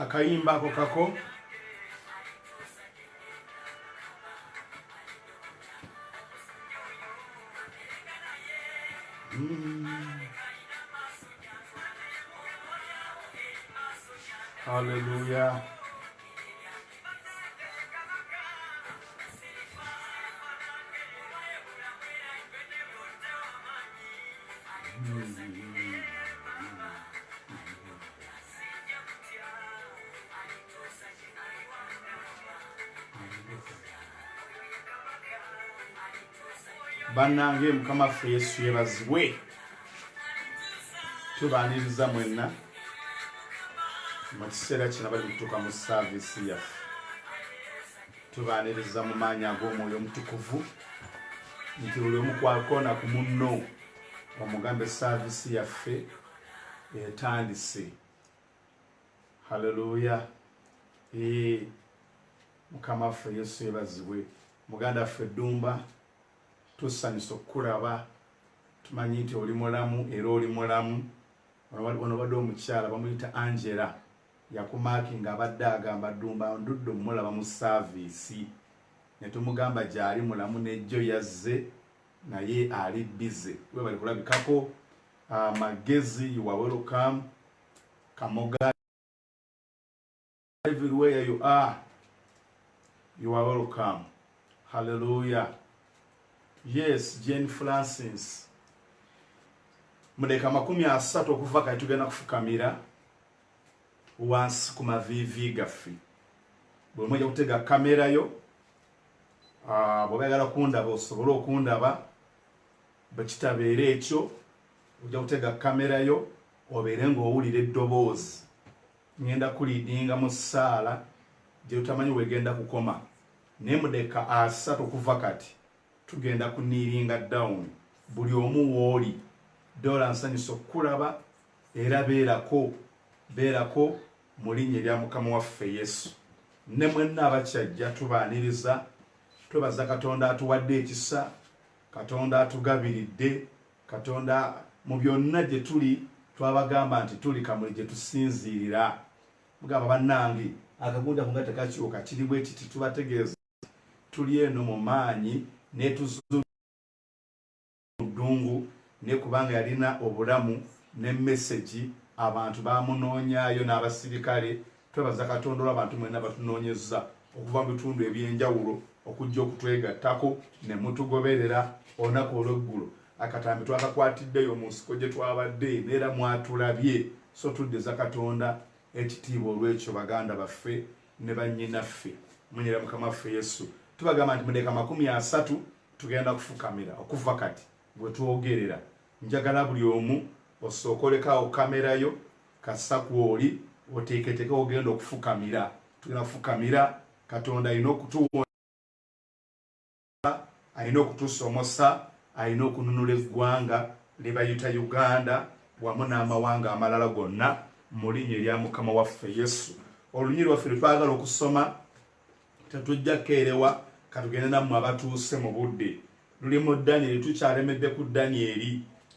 akayimba ako kako Hallelujah. Bannange Mukama ffe Yesu yebazibwe. Tubaaniriza mwenna mu kiseera kino bali kutuuka mu saavisi yaffe. Tubaaniriza mu maanyi ag'Omwoyo Omutukuvu nti buli omu kwakoona ku munno omugambe saavisi yaffe etandise. Haleluya. Mukama ffe Yesu yebazibwe. Muganda ffe Ddumba, tusanyusa okukulaba. Tumanyi nti oli mulamu era oli mulamu. Ono badde omukyala bamuyita Angela yakumaakinga abadde agamba Ddumba ndudde omulaba mu saavisi. Ne tumugamba gy'ali mulamu n'ejjo yazze naye ali bize. We bali kulabikako Magezi, you are welcome. Kamoga, everywhere you are welcome. Hallelujah. Yes, Jane Francis. Mudeka 30 okuva kati tugenda kufukamira wansi ku mavivi gaffe. Bwe mujja kutega kamera yo, bw'oyagala kundaba osobola okundaba, bwe kitabeera ekyo ojja kutega kamera yo obeere ng'owulira eddoboozi. Ngenda kuliidinga mu ssaala gye utamanyi wegenda kukoma. Naye mudeka 3 okuva kati tugenda kuniiringa down. Buli omu w'oli dola nsanyusa okukulaba era beerako mu linnya erya Mukama waffe Yesu. Ne mwenna abakyajja tubaaniriza, twebaza Katonda atuwadde ekisa, Katonda atugabiridde, Katonda mu byonna gye tuli twabagamba nti tuli kamuli gye tusinziirira. Mugamba bannange akagunda kunga tekakiwoka kiri bwe kiti tubategeeza tuli eno mu maanyi netuzu ddungu ne kubanga yalina obulamu ne message abantu bamunoonyaayo n'abasirikale. Twebaza Katonda olw'abantu mwenna batunoonyeza okuva mu bitundu ebyenjawulo okujja okutwegattako ne mutugoberera olunaku olw'eggulo. Akatambi twakakwatiddeyo mu nsiko gye twabadde neera mwatulabye. So tuddeza Katonda ekitiibwa olw'ekyo baganda baffe ne bannyinaffe mu linnya lya Mukama waffe Yesu. Tubagamba nti mudeka 30 tugenda kufukamira okuva kati bwe twogerera. Njagala buli omu osookolekawo kamera yo kassa kw'oli oteeketeke ogenda okufukamira. Tugenda kufukamira. Katonda alina okutuwona, alina okutusomosa, alina okununula eggwanga lye bayita Uganda wamu n'amawanga amalala gonna mu linnya erya Mukama waffe Yesu. Olunyi lwaffe lwe twagala okusoma tetujja keerewa katugende nammwe abatuuse mu budde. Luli mu Danyeri, tukyalemedde ku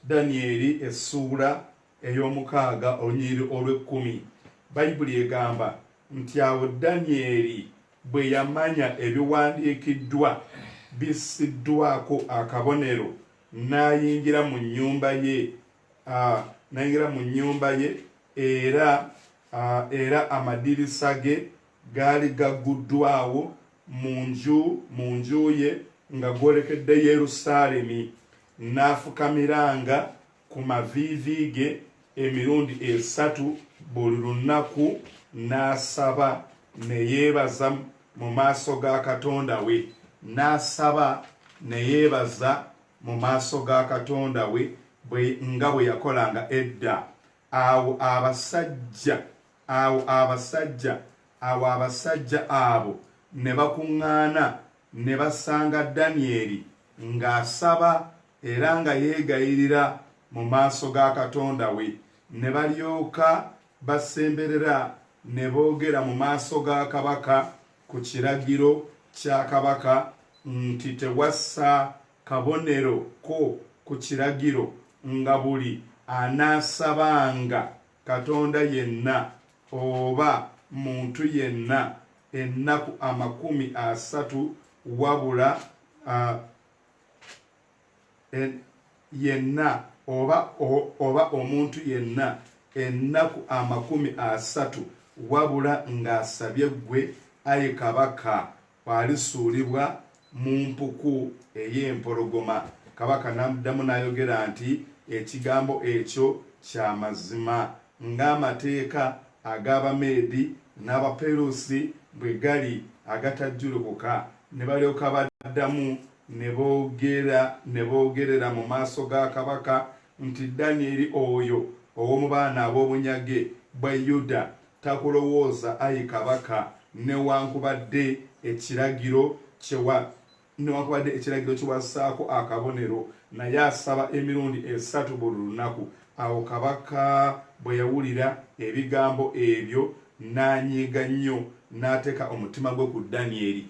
Danyeri essuula ey'omukaaga olunyiriri olw'10. Bayibuli egamba nti awo Danyeri bwe yamanya ebiwandiikiddwa bisiddwako akabonero n'ayingira mu nnyumba ye, era amadirisa ge gaali gagguddwawo mu nju ye nga gwolekedde Yerusaalemi. N'afukamiranga ku maviivi ge emirundi 3 buli lunaku, n'asaba ne yeebaza mu maaso ga Katonda we. Nga bwe yakolanga edda. Awo abasajja abo ne bakuŋŋaana ne basanga Danyeri ng'asaba era nga yeegayirira mu maaso ga Katonda we. Ne balyoka basemberera ne boogera mu maaso ga kabaka ku kiragiro kya kabaka nti tewassa kabonero ko ku kiragiro nga buli anaasabanga Katonda yenna oba muntu yenna ennaku 30 wabula yenna oba omuntu yenna ennaku 30 wabula ng'asabye ggwe ayi kabaka bw'alisuulibwa mu mpuku ey'empologoma. Kabaka n'amuddamu n'ayogera nti ekigambo ekyo kya mazima ng'amateeka ag'Abameedi n'Abaperusi bwe gali agatajjulukuka. Ne balyoka baddamu ne boogerera mu maaso ga kabaka nti Danyeri oyo ow'omu baana ab'obunyage bwa Yuda takulowooza ayi kabaka newankubadde ekiragiro kiwassaako akabonero, naye asaba emirundi 3 buli lunaku. Awo kabaka bwe yawulira ebigambo ebyo n'anyiiga nnyo n'ateeka omutima gwe ku Danyeri.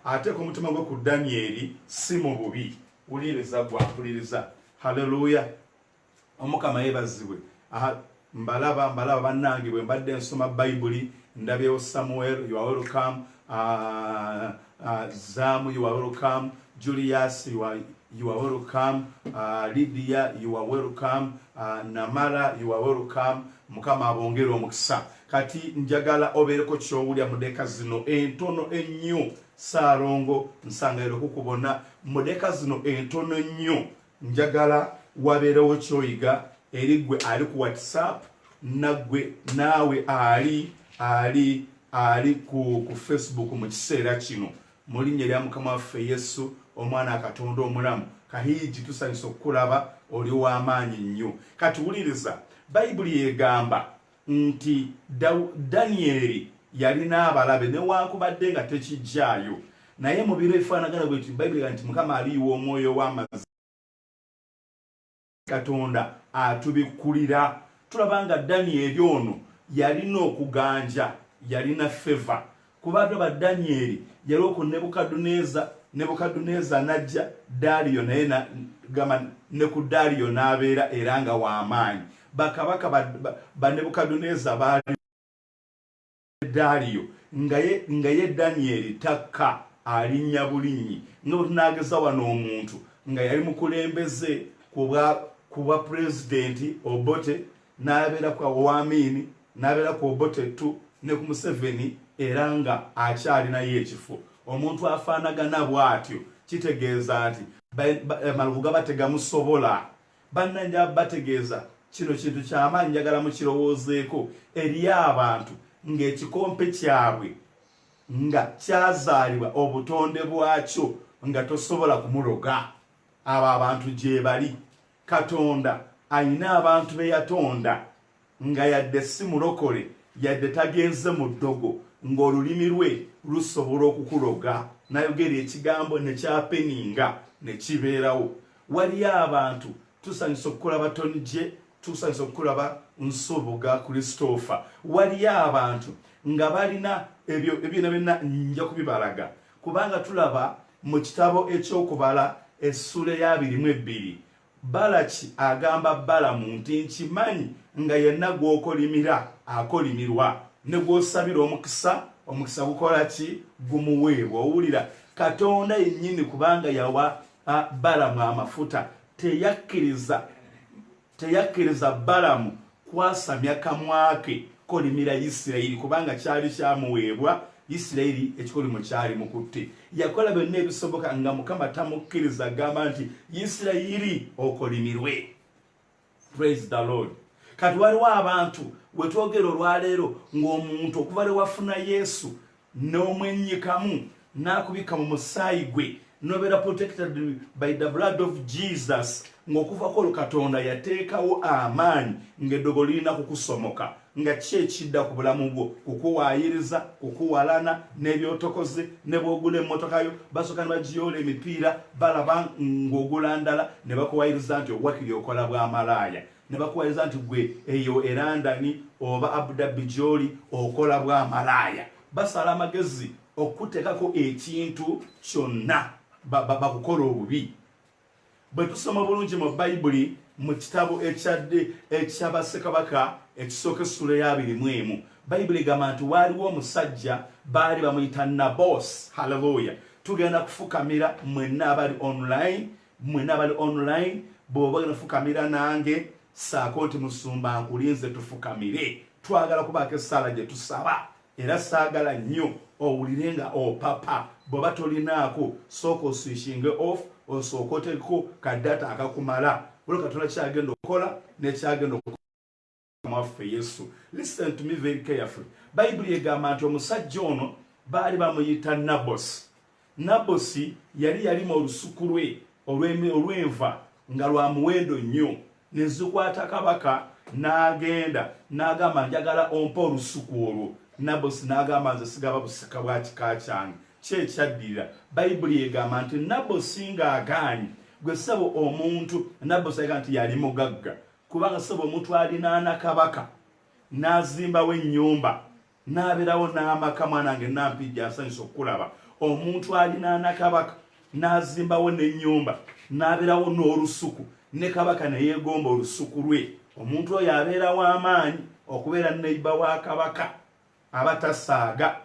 Ateeka omutima gwe ku Danyeri si mu bubi. Wuliriza gw'ampuliriza. Haleluya. Omukama yeebazibwe. Mbalaba bannange bwe mbadde nsoma Bayibuli ndabyewo Samuel, you are welcome. Zamu, you are welcome. Julius, you are welcome. Lydia, you are welcome. Namara, you are welcome. Mukama abongere omukisa. Kati njagala obeereko ky'owulya mu ddeeka zino entono ennyo. Saarongo nsangairo kukubona mu ddeeka zino entono nnyo. Njagala wabeerewo ky'oyiga eri ggwe ali ku WhatsApp, naawe ali ku Facebook mu kiseera kino. Mu linnya lya Mukama waffe Yesu, omwana Katonda omulamu, Kahiji tusanyusa okukulaba, oli w'amaanyi nnyo. Kati wuliriza, Bayibuli egamba nti Danyeri yalina abalabe newankubadde nga tekijjaayo, naye mu biro ebifaanagana bwe Bayibuli egamba nti Mukama aliyiwa omwoyo w'amazima. Katonda atubikkulira. Tulaba nga Danyeri ono yalina okuganja, yalina feva. Kuba ba Danyeri yali oku Nebukadduneeza najja, Daliyo naye gamba ne ku Daliyo n'abeera era nga w'amaanyi. Bakabaka ba Nebukadduneeza baali Daliyo nga ye Danyeri takka alinnya bulinyi. Nga bwe tunaageza wano omuntu nga yali mukulembeze kuba Presidenti Obote, n'abeera ku Owamini, n'abeera ku Obote 2 ne ku Museveni, era nga akyalinayo ekifo. Omuntu afaanagana bw'atyo kitegeeza nti amalugu gaba tegamusobola. Bannanja bategeeza kino kintu ky'amaanyi, njagala mukirowoozeeko eri abantu ng'ekikompe kyabwe nga kyazaalibwa obutonde bwakyo nga tosobola kumuloga. Abo abantu gye bali. Katonda ayina abantu be yatonda nga yadde si mulokole, yadde tagenze mu ddogo, ng'olulimi lwe lusobola okukuloga, nayogera ekigambo ne kyapeninga ne kibeerawo. Waliyo abantu tusanyusa okukulaba Tonije, tusanyusa okukulaba Nsubuga Christopher. Waliyo abantu nga balina ebyo byonna nja kubibalaga, kubanga tulaba mu kitabo eky'okubala essula ya 22 Balaki agamba Balamu nti nkimanyi nga yenna gw'okolimira akolimirwa, ne gw'osabira omukisa gukola ki? Gumuweebwa. Owulira, Katonda yennyini kubanga yawa Balamu amafuta teyakkiriza Balamu kwasamya kamwa ke kolimira Isirayiri, kubanga kyali kyamuweebwa. Isirayiri ekikolimo kyali mukutte. Yakola byonna ebisoboka nga Mukama tamukkiriza, gamba nti Isirayiri okolimirwe. Praise the Lord. Kati waliwo abantu wetwogera olwaleero ng'omuntu okuva lwe wafuna Yesu n'omwennyikamu n'akubika mu musaayi gwe, nobeera protected by the blood of Jesus, ng'okuvako olwo Katonda yateekawo amaanyi ng'eddogo lirina kukusomoka. Nga kyekidda ku bulamu bwo, kukuwaayiriza, kukuwalana n'ebyotokoze, ne bw'ogula emmotoka yo basooka ne bagiyoola emipiira, balaba ng'ogula ndala ne bakuwaayiriza nti obwakiri okola bw'amalaaya, ne bakuwaayiriza nti gwe eyo erandani oba Abu Dhabi gy'oli okola bw'amalaaya. Basala amagezi okuteekako ekintu kyonna bakukola obubi. Bwe tusoma bulungi mu Bayibuli mu kitabo eky'Abassekabaka ekisooka essula ya 21, Bayibuli egamba nti waaliwo omusajja baali bamuyita Nabos. Haleluya. Tugenda kufukamira mwenna abali online bw'oba ogenda kufukamira nange saako nti musumba nkulinze tufukamire. Twagala kubaako essaala gye tusaba era saagala nnyo owulire nga opapa. Bw'oba tolinaako sooka oswishinge off osooka oteeko kadata akakumala olwo Katonda kyagenda okukola n'ekyagenda okukola mwaffe Yesu. Listen to me very carefully. Bayibuli egamba nti omusajja ono baali bamuyita Nabos. Nabosi yali mu olusuku lwe olw'enva nga lwa muwendo nnyo. Nezikwata kabaka n'agenda n'agamba njagala ompa olusuku olwo. Nabosi n'agamba nze sigaba busika bwa kika kyange. Kyekyaddirira Bayibuli egamba nti Nabosi ng'agaanye gwe ssebo omuntu. Nabosi agamba nti yali mugagga kubanga ssebo omuntu alinaana kabaka n'azimbawo ennyumba n'abeerawo n'amaka mwanange nampijja asanyusa okulaba. Omuntu alinaana kabaka n'azimbawo n'ennyumba n'abeerawo n'olusuku ne kabaka ne yeegomba olusuku lwe. Omuntu oyo abeerawo amaanyi okubeera neiba wa kabaka abatasaaga.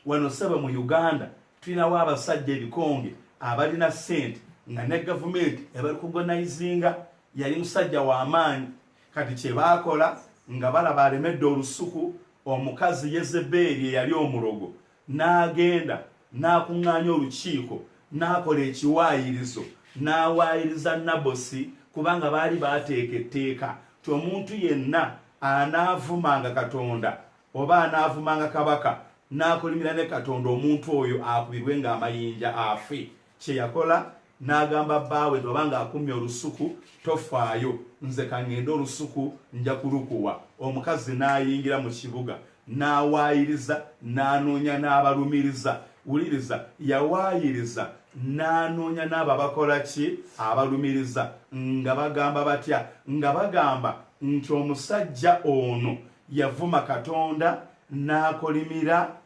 Wano ssebo mu Uganda tulinawo abasajja ebikonge abalina ssente nga ne gavumenti ebali kugonayizinga. Yali musajja w'amaanyi. Kati kye baakola nga balaba alemedde olusuku, omukazi Yezeberi eyali omulogo n'agenda n'akuŋŋaanya olukiiko n'akola ekiwaayirizo n'awaayiriza Nabosi kubanga baali baateeka etteeka ti omuntu yenna anaavumanga Katonda oba anaavumanga kabaka n'akolimira ne Katonda omuntu oyo akubirwe ng'amayinja afe. Kye yakola n'agamba bbaawe obanga akumye olusuku tofaayo, nze kangende olusuku nja kulukuwa. Omukazi n'ayingira mu kibuga n'awaayiriza n'anoonya n'abalumiriza. Wuliriza, yawaayiriza n'anoonya n'abo abakola ki abalumiriza nga bagamba batya? Nga bagamba nti omusajja ono yavuma Katonda n'akolimira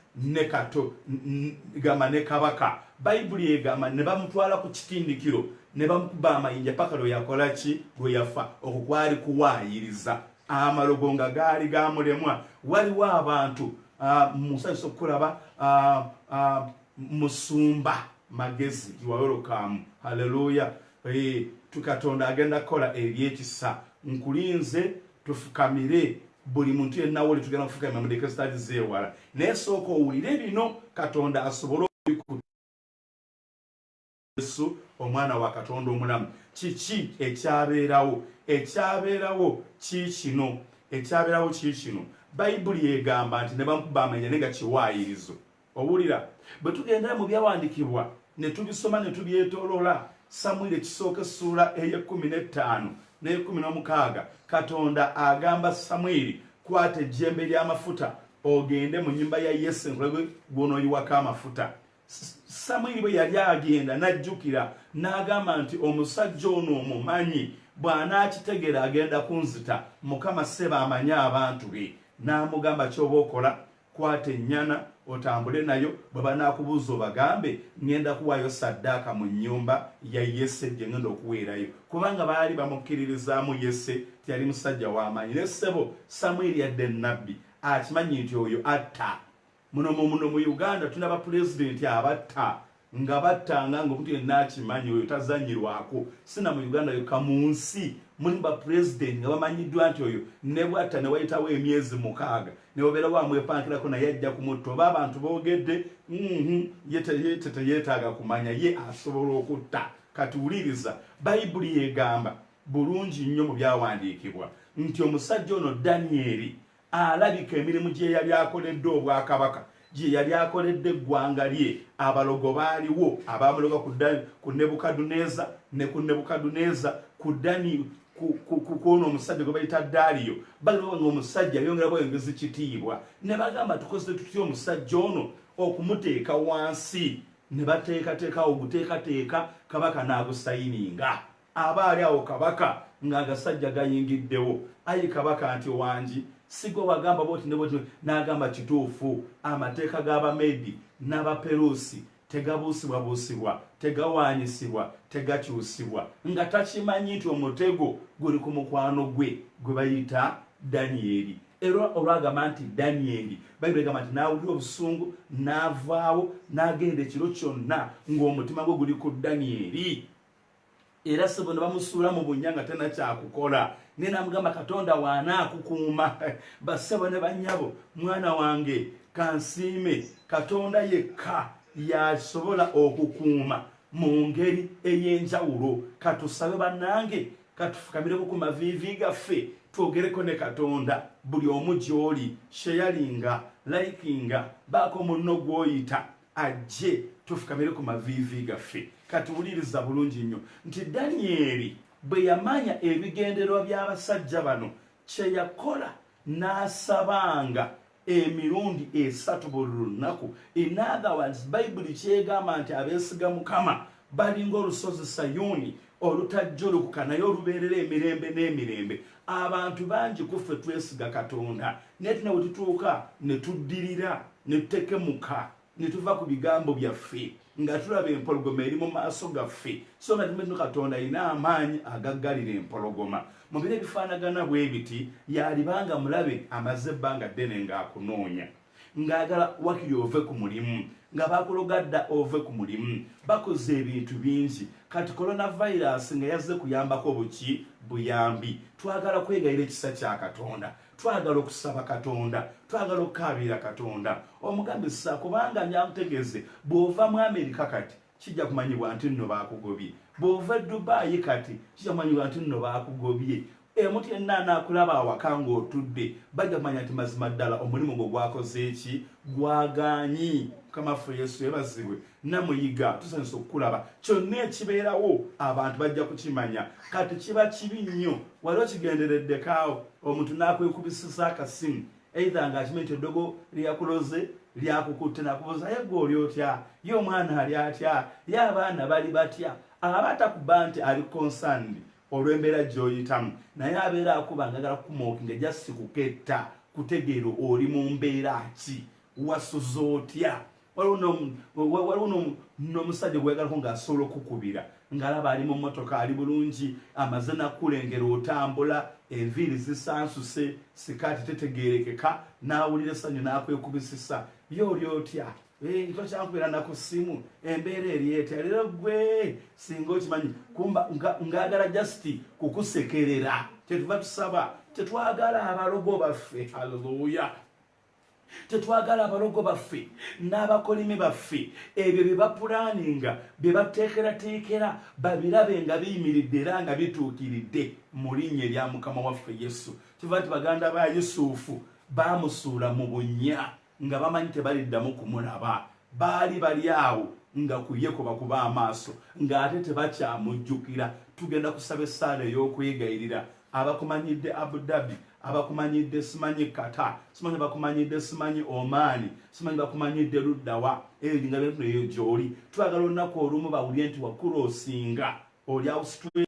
gamba ne kabaka. Bayibuli egamba ne bamutwala ku kitindikiro ne bamukuba amayinja paka lwe yakola ki? Gwe yafa. Okwo kwali kuwaayiriza. Amalogo nga gaali gamulemwa. Waliwo abantu musanyusa okulaba Musumba Magezi iwawolokamu. Haleluya. Tukatonda agenda kukola ebyekisa. Nkulinze tufukamire buli muntu yenna woli tugenda kufukamira mu ndeke zitali zeewala. Naye sooka owulire bino Katonda asobole okubikuta. Yesu omwana wa Katonda omulamu. Kiki ekyabeerawo? Ekyabeerawo kiikino. Ekyabeerawo kiikino. Bayibuli egamba nti ne bamukuba amayinja ne nga kiwaayirizo. Owulira, bwe tugenda mu byawandiikibwa ne tubisoma ne tubyetoolola, Samwiri ekisooka essuula ey'15 n'ey'16, Katonda agamba Samwiri, kwata ejjembe ly'amafuta ogende mu nnyumba ya Yese nkulage gw'onooyiwako amafuta. Samwiri bwe yali agenda n'ajjukira n'agamba nti omusajja ono omumanyi, bw'anaakitegeera agenda kunzita. Mukama sseba amanyi abantu be. N'amugamba ky'oba okola, kwata ennyana otambule nayo, bwe banaakubuuza obagambe ngenda kuwaayo saddaaka mu nnyumba ya Yese gye ngenda okuweerayo. Kubanga baali bamukkiririzaamu Yese tiyali musajja w'amaanyi. Ne ssebo Samwiri yadde nnabbi akimanyi nti oyo atta. Muno mu Uganda tulina bapulezidenti abatta nga battanga ng'omuntu yenna akimanyi oyo tazanyirwako. Sina mu Uganda yokka, mu nsi mulimu bapulezidenti nga bamanyiddwa nti oyo ne bwatta ne wayitawo emyezi 6 ne wabeera wamwepankirako naye ajja kumutta. Oba abantu boogedde ye teyeetaaga kumanya, ye asobola okutta. Kati wuliriza, Bayibuli egamba bulungi nnyo mu byawandiikibwa nti omusajja ono Danyeri alabika emirimu gye yali akoledde obwakabaka, gye yali akoledde eggwanga lye. Abalogo baaliwo abamuloga ku Nebukaduneza ne ku Nebukaduneza kuno omusajja gwe bayita Daliyo. Baliwo ng'omusajja yongera bweyongeza kitiibwa. Ne bagamba tukozese tutya omusajja ono okumuteeka wansi. Ne bateekateekawo oguteekateeka, kabaka n'agusayininga. Aba ali awo kabaka ng'agasajja gayingiddewo. Ayi kabaka nti wangi sigwe wagamba boti ne boti. N'agamba kituufu, amateeka g'Abamedi n'Abaperusi tegabuusibwabuusibwa, tegawaanyisibwa, tegakyusibwa. Nga takimanyi nti omutego guli ku mukwano gwe bayita Danyeri era olwagamba nti Danyeri Bayibuli egamba nti n'awulira obusungu n'avaawo n'agenda ekiro kyonna ng'omutima gwe guli ku Danyeri era ssebo ne bamusuula mu bunnya nga tena kyakukola naye n'amugamba Katonda waanaakukuuma bassebo ne bannyabo mwana wange kansiime Katonda yekka yasobola okukuuma mu ngeri ey'enjawulo katusabe bannange katufukamireko ku maviivi gaffe twogereko ne Katonda buli omu gy'oli sheyalinga likinga baako munno gw'oyita ajje tufukamire ku maviivi gaffe katuwuliriza bulungi nnyo nti Danyeri bwe yamanya ebigendererwa by'abasajja bano kye yakola n'asabanga emirundi 3 buli lunaku. In other words, Bayibuli kyegamba nti abeesiga Mukama balinga olusozi Sayuni olutajja olukuka naye olubeerera emirembe n'emirembe. Abantu bangi kuffe twesiga Katonda naye tina bwe tutuuka ne tuddirira ne tutekemuka ne tuva ku bigambo byaffe nga tulaba empologoma eri mu maaso gaffe so nga tumenye Katonda alina amaanyi agaggalira empologoma. Mu biro ebifaanagana bwe biti yalibanga mulabe amaze ebbanga ddene ng'akunoonya ng'agala wakiri ove ku mulimu nga bakulogadda ove ku mulimu bakoze ebintu bingi kati coronavirus nga yazze kuyambako buki buyambi. Twagala kwegayira ekisa kya Katonda, twagala okusaba Katonda, twagala okukaabira Katonda. Omugambi ssa kubanga nyakutegeeze bw'ova mu Amerika kati kijja kumanyibwa nti nno baakugobye, bw'ova Dubai kati kijja kumanyibwa nti nno baakugobye. Omuntu yenna anaakulaba awaka ng'otudde bajja kumanya nti mazima ddala omulimu gwo gwakoze eki gwagaanyi. Mukama waffe Yesu yeebazibwe namuyiga tusanyusa okukulaba kyonna ekibeerawo abantu bajja kukimanya kati kiba kibi nnyo wali okigendereddekaawo omuntu n'akwekubisisa akasimu either ng'akimanyi nti eddogo lyakuloze lyakukutte nakubuuza ye gwe oli otya ye omwana ali atya ye abaana bali batya aba atakuba nti ali concerned olw'embeera gy'oyitamu naye abeera akuba ng'agala kukumookinga just kuketta kutegeera oli mu mbeera ki wasuza otya. Waliwo n'omusajja gwegalako ng'asobola okukubira ng'alaba ali mu mmotoka ali bulungi amaze nakulengera otambula enviiri zisansuse sikaati tetegeerekeka n'awulira essanyu n'akwekubisisa ye oli otya tokyankubira naku ssimu embeera eri etya leero gwe singa okimanyi kumba ng'agala just kukusekerera. Tetuva tusaba tetwagala abalogo baffe haleluya tetwagala abalogo baffe n'abakolimi baffe ebyo bye bapulaninga bye bateekerateekera babirabe nga biyimiridde era nga bituukiridde mu linnya erya Mukama waffe Yesu. Kiva nti baganda ba Yusufu baamusuula mu bunnya nga bamanyi tebaliddamu kumulaba baali bali awo nga kuye kubakuba amaaso ng'ate tebakyamujjukira. Tugenda kusaba essaala ey'okwegayirira abakumanyidde Abu Dhabi, abakumanyidde simanyi Qatar, simanyi bakumanyidde simanyi Omani, simanyi bakumanyidde luddawa nga byo gy'oli. Twagala olunaku olumu bawulire nti wakuroosinga oli Australia,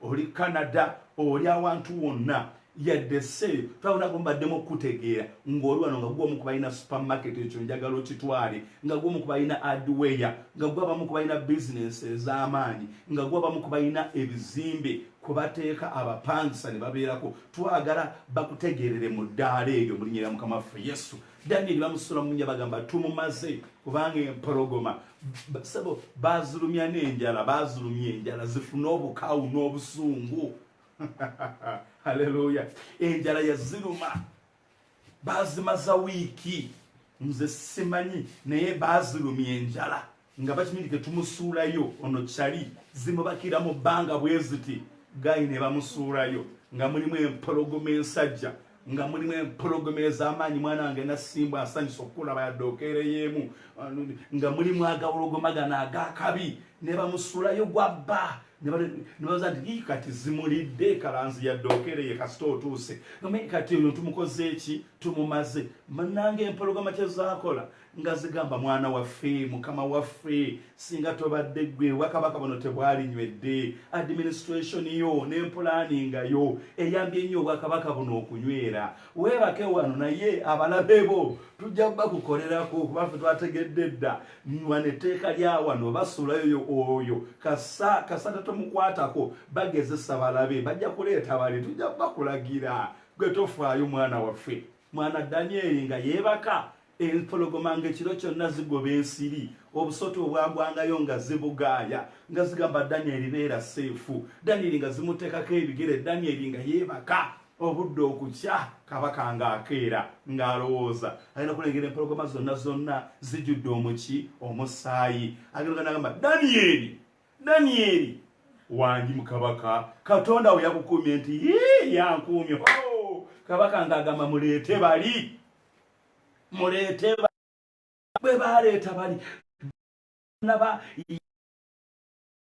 oli Canada, oli awantu wonna yadde se twabona kumbaddemu okutegeera ng'oli wano nga gw'omu ku balina supermarket ekyo njagala okitwale nga gw'omu ku balina adweya nga gw'abamu ku balina bizinesi ez'amaanyi nga gw'abamu ku balina ebizimbe kwe bateeka abapangisa ne babeerako. Twagala bakutegeerere mu ddaala eryo mu linnya lya Mukama waffe Yesu. Danyeri bamusula mu nnya bagamba tumumaze kubanga empologoma sebo baazulumya n'enjala baazulumya enjala zifuna obukawu n'obusungu. Haleluya. Enjala yaziruma bazimaza wiiki nze simanyi naye bazirumya enjala nga bakimindike tumusuulayo ono kyali zimubakira mu bbanga bwe ziti gayi ne bamusuulayo nga mulimu empologoma ensajja nga mulimu empologoma ez'amaanyi mwana wange nasimbwa asanyusa okulaba yadde okeereyeemu nga mulimu agawologoma gano agakabi ne bamusuulayo gwabba nebaza nti kati zimulidde kalanzi yadde okereye kasita otuuse kati ono tumukoze eki tumumaze. Mannange empologoma kyezaakola nga zigamba mwana waffe Mukama waffe singa tobadde gwe wakabaka bano tebwalinywedde administration yo n'empulaninga yo eyambye nnyo obwakabaka buno okunywera weebake wano naye abalabe bo tujja bakukolerako kuba ffe twategedde dda wano etteeka lya wano basuulayo oyo kasa tomukwatako bagezesa balabe bajja kuleeta bali tujja bakulagira gwe tofaayo mwana waffe mwana Danyeri nga yeebaka empologoma ng'ekiro kyonna zigoba ensiri obusoto obwagwangayo nga zibugaaya nga zigamba Danyeri beera seefu Danyeri nga zimuteekako ebigere Danyeri nga yeebaka obudde okukya kabaka ng'akeera ng'alowooza alina kulengera empologoma zonna zijjudde omuki omusaayi agenda n'agamba Danyeri wangi mukabaka Katonda we yakukuumye nti yankuumye kabaka ng'agamba muleete bali bwe baleeta bali naba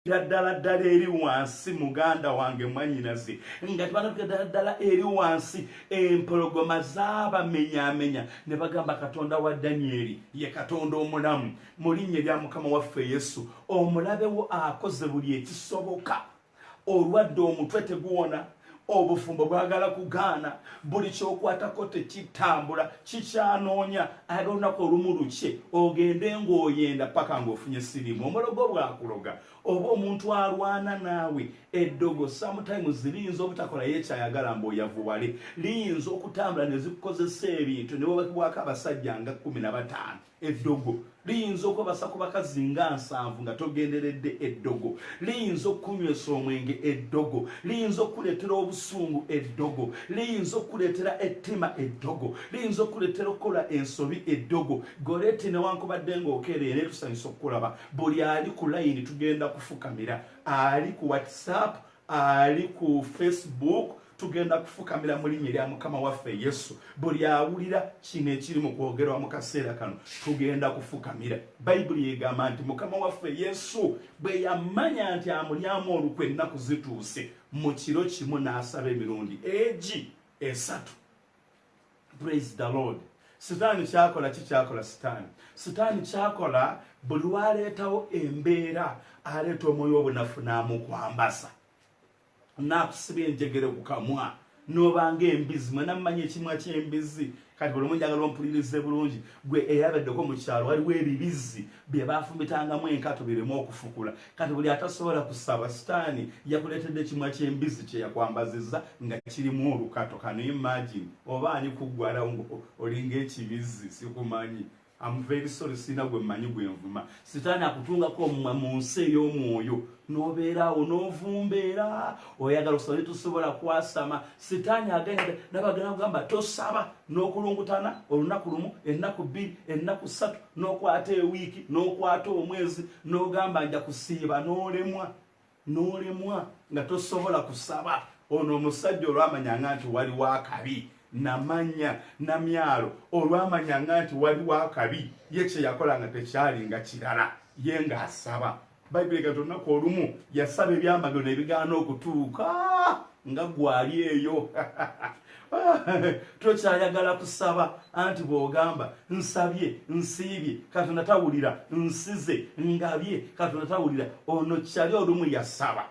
ddala eri wansi muganda wange mwanyinaze nga tebanatuka ddala eri wansi empologoma zaabamenyaamenya ne bagamba Katonda wa Danyeri ye Katonda omulamu mu linnya lya Mukama waffe Yesu omulabewo akoze buli ekisoboka olwadde omutwe teguwona obufumbo bwagala kugaana buli kyokwatako tekitambula kikyanoonya ayagala olunaku olumu lukye ogende ng'oyenda paka ng'ofunye sirimu omulogo bwakuloga oba omuntu alwana naawe eddogo sometimes liyinza obutakola yekyayagala mb'oyavuwale liyinza okutambula ne zikukozesa ebintu ne bwebakibwako abasajja nga 15 eddogo liyinza okwebasa ku bakazi nga 7 nga togenderedde eddogo liyinza okukunywesa omwenge eddogo liyinza okukuleetera obusungu eddogo liyinza okukuleetera ettima eddogo liyinza okukuleetera okukola ensobi eddogo goleeti newankubadde ng'okeereye netusanyusa okukulaba buli ali ku layini tugenda kufukamira ali ku WhatsApp ali ku Facebook tugenda kufukamira mu linnya lya Mukama waffe Yesu buli awulira kino ekiri mu kwogerwa mu kaseera kano tugenda kufukamira Bayibuli yegamba nti Mukama waffe Yesu bwe yamanya nti amulyamu olukwe ennaku zituuse mu kiro kimu n'asaba emirundi egi 3. Praise the Lord. Sitaani kyakola Sitaani kyakola buli waleetawo embeera aleeta omwoyo obunafu n'amukwambasa nakusiba enjegere ku kamwa n'obanga embizi mwena mumanyi ekimwa ky'embizi kati buli omuntu agala ompulirize bulungi gwe eyabaddeko mu kyalo waliwo ebibizi bye baafumitangamu enkato biremu okufukula kati buli atasobola kusaba Sitaani yakuleetedde ekimwa ky'embizi kye yakwambazizza nga kirimu olukato kano imagine oba ani kuggwalawo olinga ekibizi sikumanyi I'm very sorry sina gwe mmanyi gwe nvuma Sitaani akutungako omumwa mu nsi ey'omwoyo n'obeerawo n'ovumbeera oyagala osaba tosobola kwasama Sitaani agenda n'abagenda kugamba tosaba n'okulungutana olunaku lumu ennaku 2 ennaku 3 n'okwata ewiiki n'okwata omwezi n'ogamba nja kusiiba n'olemwa nga tosobola kusaba ono omusajja olwamanyanga nti waliwo akabi namanya namyalo olwamanyanga nti waliwo akabi ye kye yakola nga tekyali nga kirala ye ng'asaba Bayibuli egamba olunaku olumu yasaba ebyamagero ebigaana okutuuka nga gwali eyo tokyayagala kusaba anti bw'ogamba nsabye nsiibye Katonda tawulira nsize ngabye Katonda tawulira ono kyali olumu yasaba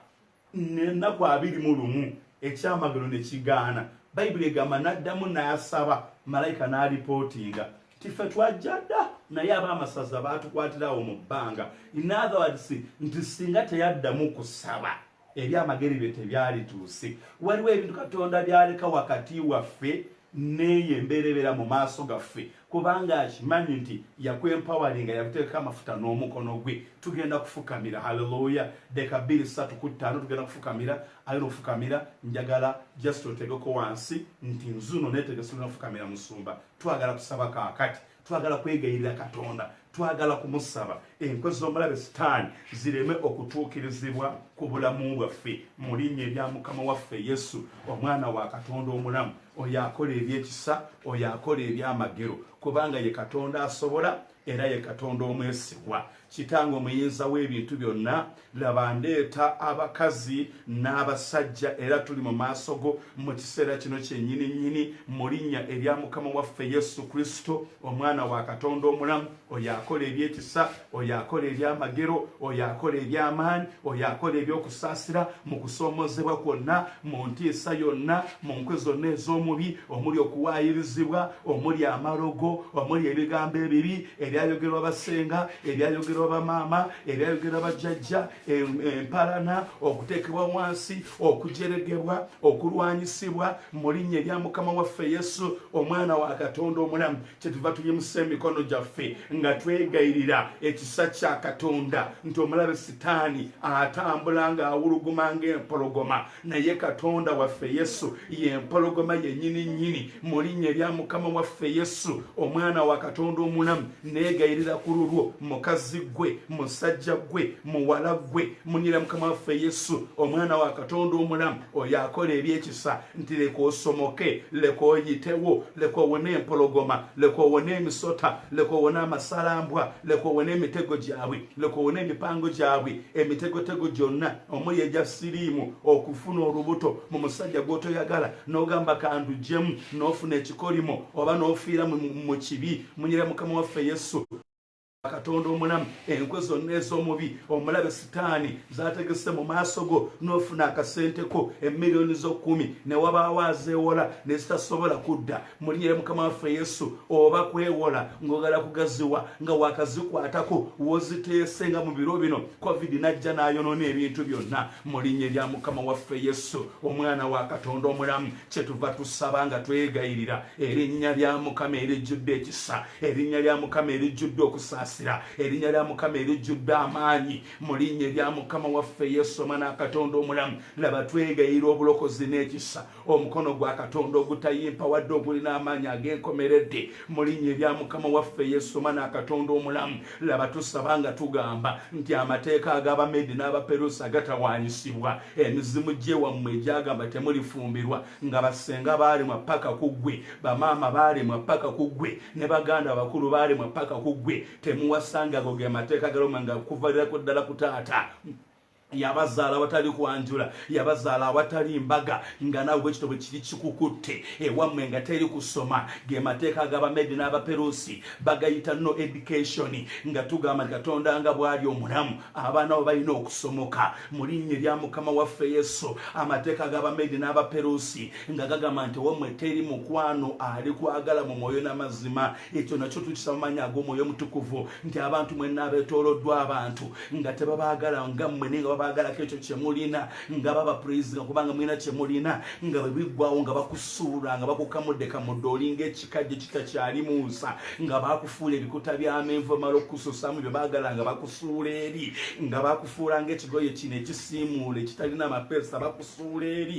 n'ennaku 21 ekyamagero ne kigaana Bayibuli egamba n'addamu n'asaba malayika n'alipootinga tife twajjadda naye abaamasaza baatukwatirawo mu bbanga in other words nti singa teyaddamu kusaba ebyamageri bye tebyalituuse waliwo ebintu Katonda byaleka wakati waffe neyo embeera ebeera mu maaso gaffe kubanga akimanyi nti yakwempawalinga yakuteekako amafuta n'omukono gwe tugenda kufukamira haleluya deka 2:3-5 tugenda kufukamira alina okufukamira njagala just otegeko wansi nti nzuno netegese olina okufukamira musumba twagala kusaba kaakati twagala kwegayirira Katonda twagala kumusaba enkozi z'omulabe Sitaani zireme okutuukirizibwa ku bulamu bwaffe mu linnya erya Mukama waffe Yesu omwana wa Katonda omulamu oyo akola ebyekisa oyo akola ebyamagero kubanga ye Katonda asobola era ye Katonda omwesigwa Kitange omuyinza w'ebintu byonna laba ndeeta abakazi n'abasajja era tuli mu maaso go mu kiseera kino kyennyini mu linnya erya Mukama waffe Yesu Kristo omwana wa Katonda omulamu oyo akola ebyekisa oyo akola ebyamagero oyo akola ebyamaanyi oyo akola ebyokusaasira mu kusoomozebwa kwonna mu ntiisa yonna mu nkwe zonna ez'omubi omuli okuwaayirizibwa omuli amalogo omuli ebigambo ebibi ebyayogerwa basenga ebyayogerwa ebyayogera bamaama ebyayogera bajjajja empalana okuteekebwa wansi okujeregebwa okulwanyisibwa mu linnya erya Mukama waffe Yesu omwana wa Katonda omulamu kyetuva tuyimusa emikono gyaffe nga twegayirira ekisa kya Katonda nti omulabe Sitaani atambula ng'awuluguma ng'empologoma naye Katonda waffe Yesu y'empologoma yennyini nnyini mu linnya erya Mukama waffe Yesu omwana wa Katonda omulamu neegayirira ku lulwo mukazi gwe musajja gwe muwala gwe munyira Mukama waffe Yesu omwana wa Katonda omulamu oyo akola ebyekisa nti leka osomoke leka oyitewo leka owone empologoma leka owone emisota leka owone amasalambwa leka owone emitego gyabwe leka owone emipango gyabwe emitegotego gyonna omuli egya siriimu okufuna olubuto mu musajja gw'otoyagala n'ogamba kandujjemu n'ofuna ekikolimo oba n'ofiira mu kibi munyira Mukama waffe Yesu Katonda omulamu enkwe zonna ez'omubi omulabe Sitaani zategese mu maaso go n'ofuna akasenteko emiliyoni zo10 ne wabaawo azeewola ne zitasobola kudda mu linnya lya Mukama waffe Yesu oba kwewola ng'ogala kugaziwa nga wakazikwatako woziteese nga mu biro bino COVID najja n'ayonoona ebintu byonna mu linnya lya Mukama waffe Yesu omwana wa Katonda omulamu kyetuva tusaba nga twegayirira erinnya lya Mukama erijjudde ekisa erinnya lya Mukama erijjudde okusaasa erinnya lya Mukama erijjudde amaanyi mu linnya lya Mukama waffe Yesu omwana wa Katonda omulamu laba twegayira obulokozi n'ekisa omukono gwa Katonda ogutayimpa wadde ogulina amaanyi ag'enkomeredde mu linnya lya Mukama waffe Yesu omwana wa Katonda omulamu laba tusaba nga tugamba nti amateeka ag'Abamedi n'Abaperusi agatawaanyisibwa emizimu gye wammwe egyagamba temulifumbirwa nga basenga baalimwa paka ku ggwe bamaama baalimwa paka ku ggwe ne baganda bakulu baalimwa paka ku ggwe temuwasanga go ge mateeka galoma nga kuvalira ku ddala ku taata yabazaala awatali kwanjula yabazaala awatali mbaga nga nawe bwekito bwe kiri kikukutte ewammwe nga teri kusoma ge mateeka ag'Abamedi n'Abaperusi bagayita no education nga tugamba nti Katonda nga bw'ali omulamu abaana bo balina okusomoka mu linnya lya Mukama waffe Yesu amateeka ag'Abamedi n'Abaperusi nga gagamba nti wammwe teri mukwano ali kwagala mu mwoyo n'amazima ekyo nakyo tukisaba mannya ag'omwoyo mutukuvu nti abantu mwenna abeetooloddwa abantu nga tebabaagala nga mmwe nenga bagalako ekyo kyemulina nga baba praise kubanga mulina kyemulina nga bwebiggwawo nga bakusuula nga bakukamudde kamudde olinga ekikajjo kitakyali Musa nga bakufuula ebikuta by'amenvu amala okukususaamu bye baagala nga bakusuula eri nga bakufuula ng'ekigoye kino ekisiimuula ekitalina amapeesa bakusuula eri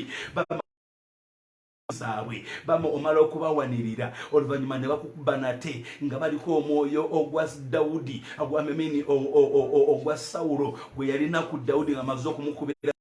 zaabwe bama omala okubawanirira oluvannyuma ne bakukuba nate nga baliko omwoyo ogwa Dawudi ogwa Sawulo gwe yalina ku Dawudi nga amaze okumukubira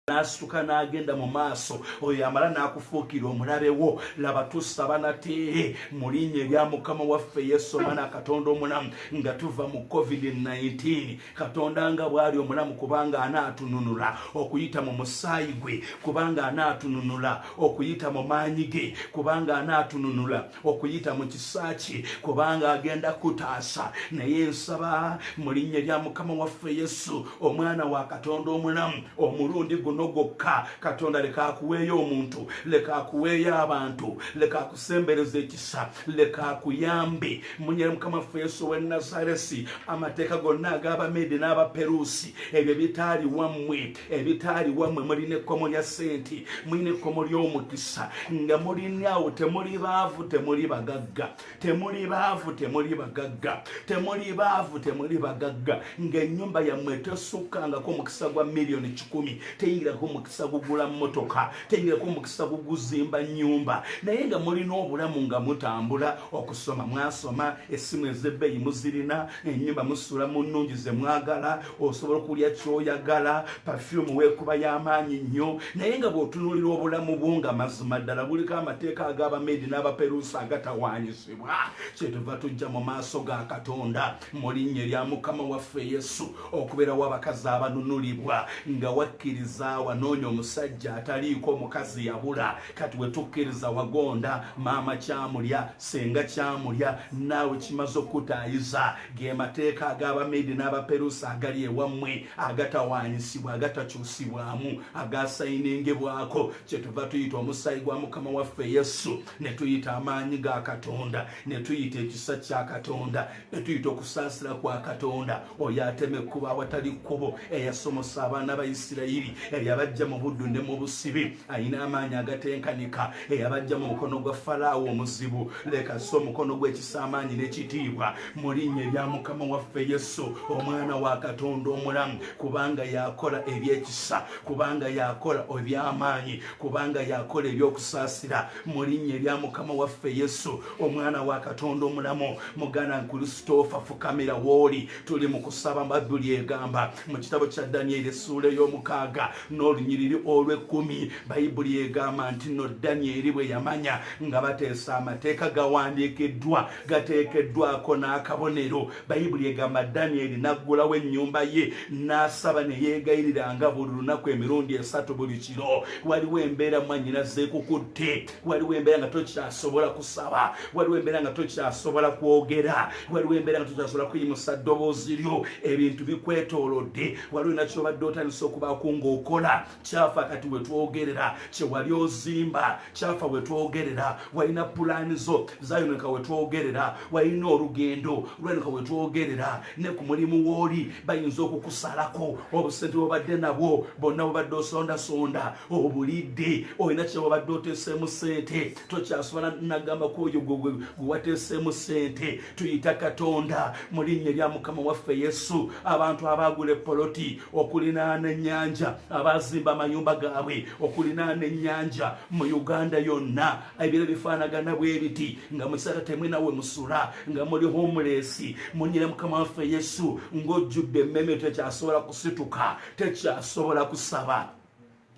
n'asituka n'agenda mu maaso oyo amala n'akufuukira omulabe wo laba tusaba nate mu linnya erya Mukama waffe Yesu omwana Katonda omulamu nga tuva mu COVID-19 Katonda nga bw'ali omulamu kubanga anaatununula okuyita mu musaayi gwe kubanga anaatununula okuyita mu maanyi ge kubanga anaatununula okuyita mu kisa kye kubanga agenda kutaasa naye nsaba mu linnya erya Mukama waffe Yesu omwana wa Katonda omulamu omulundi guno gokka Katonda leka akuweeyo omuntu leka akuweeyo abantu leka akusembereza ekisa leka akuyambe munyere Mukama waffe Yesu w'e Nazaresi amateeka gonna ag'Abamedi n'Abaperusi ebyo ebitaali wammwe mulina ekkomo lya sente mulina ekkomo ly'omukisa nga mulinaawo temuli baavu temuli bagagga temuli baavu temuli bagagga temuli baavu temuli bagagga ng'ennyumba yammwe tesukkangako omukisa gwa miliyoni 10 teyingirako omukisa gugula mmotoka teyingirako omukisa guguzimba nnyumba naye nga mulina obulamu nga mutambula okusoma mwasoma essimu ez'ebbeeyi muzirina ennyumba musula mu nnungi ze mwagala osobola okulya kyoyagala pafyumu weekuba y'amaanyi nnyo naye nga bw'otunuulira obulamu bwo nga mazima ddala buliko amateeka ag'Abamedi n'Abaperusi agatawaanyisibwa kyetuva tujja mu maaso ga Katonda mu linnya erya Mukama waffe Yesu okubeerawo abakazi abanunulibwa nga wakkiriza wanoonya omusajja ataliiko mukazi yabula kati wetukkiriza wagonda maama kyamulya senga kyamulya naawe kimaze okutaayiza ge mateeka ag'Abamedi n'Abaperusi agali ewammwe agatawaanyisibwa agatakyusibwamu agasayiningebwako kyetuva tuyita omusaayi gwa Mukama waffe Yesu ne tuyita amaanyi ga Katonda ne tuyita ekisa kya Katonda ne tuyita okusaasira kwa Katonda oyo atema ekkubo awatali kkubo eyasomosa abaana ba Isirayiri eyabajja mu buddu ne mu busibi ayina amaanyi agatenkanika eyabajja mu mukono gwa Falaawo omuzibu leka so omukono gw'ekisa amaanyi n'ekitiibwa mu linnya erya Mukama waffe Yesu omwana wa Katonda omulamu kubanga yakola ebyekisa kubanga yakola eby'amaanyi kubanga yakola ebyokusaasira mu linnya erya Mukama waffe Yesu omwana wa Katonda omulamu mugana Kristofa fukamira wooli tuli mu kusaba Babbuli egamba mu kitabo kya Danyeri essuula ey'omukaaga n'olunyiriri olw'ekkumi Bayibuli egamba nti no Danyeri bwe yamanya nga bateesa amateeka gawandiikiddwa gateekeddwako n'akabonero Bayibuli egamba Danyeri n'aggulawo ennyumba ye n'asaba ne yeegayiriranga buli lunaku emirundi 3 buli kiro waliwo embeera mwannyinaze ekukutte waliwo embeera nga tokyasobola kusaba waliwo embeera nga tokyasobola kwogera waliwo embeera nga tokyasobola kuyimusa ddoboozi lyo ebintu bikwetoolodde waliwo nakyobadde otandise okubaako ng'okola kyafa kati wetwogerera kyewali ozimba kyafa wetwogerera walina pulaani zo zayoneka wetwogerera walina olugendo lwayoneka wetwogerera ne ku mulimu wooli bayinza okukusalako obusente bwobadde nabwo bonna bwobadde osondasonda obulidde olina kyewobadde oteeseemu sente tokyasobola nagamba ku oyo gwe wateeseemu sente tuyita Katonda mu linnya erya Mukama waffe Yesu abantu abaagula epoloti okulinaana ennyanja abazimba amayumba gaabwe okulinaana ennyanja mu Uganda yonna ebiro bifaanagana bwe biti nga musala temwe nawe musula nga muli homeless munyire Mukama waffe Yesu ng'ojjudde emmeme tekyasobola kusituka tekyasobola kusaba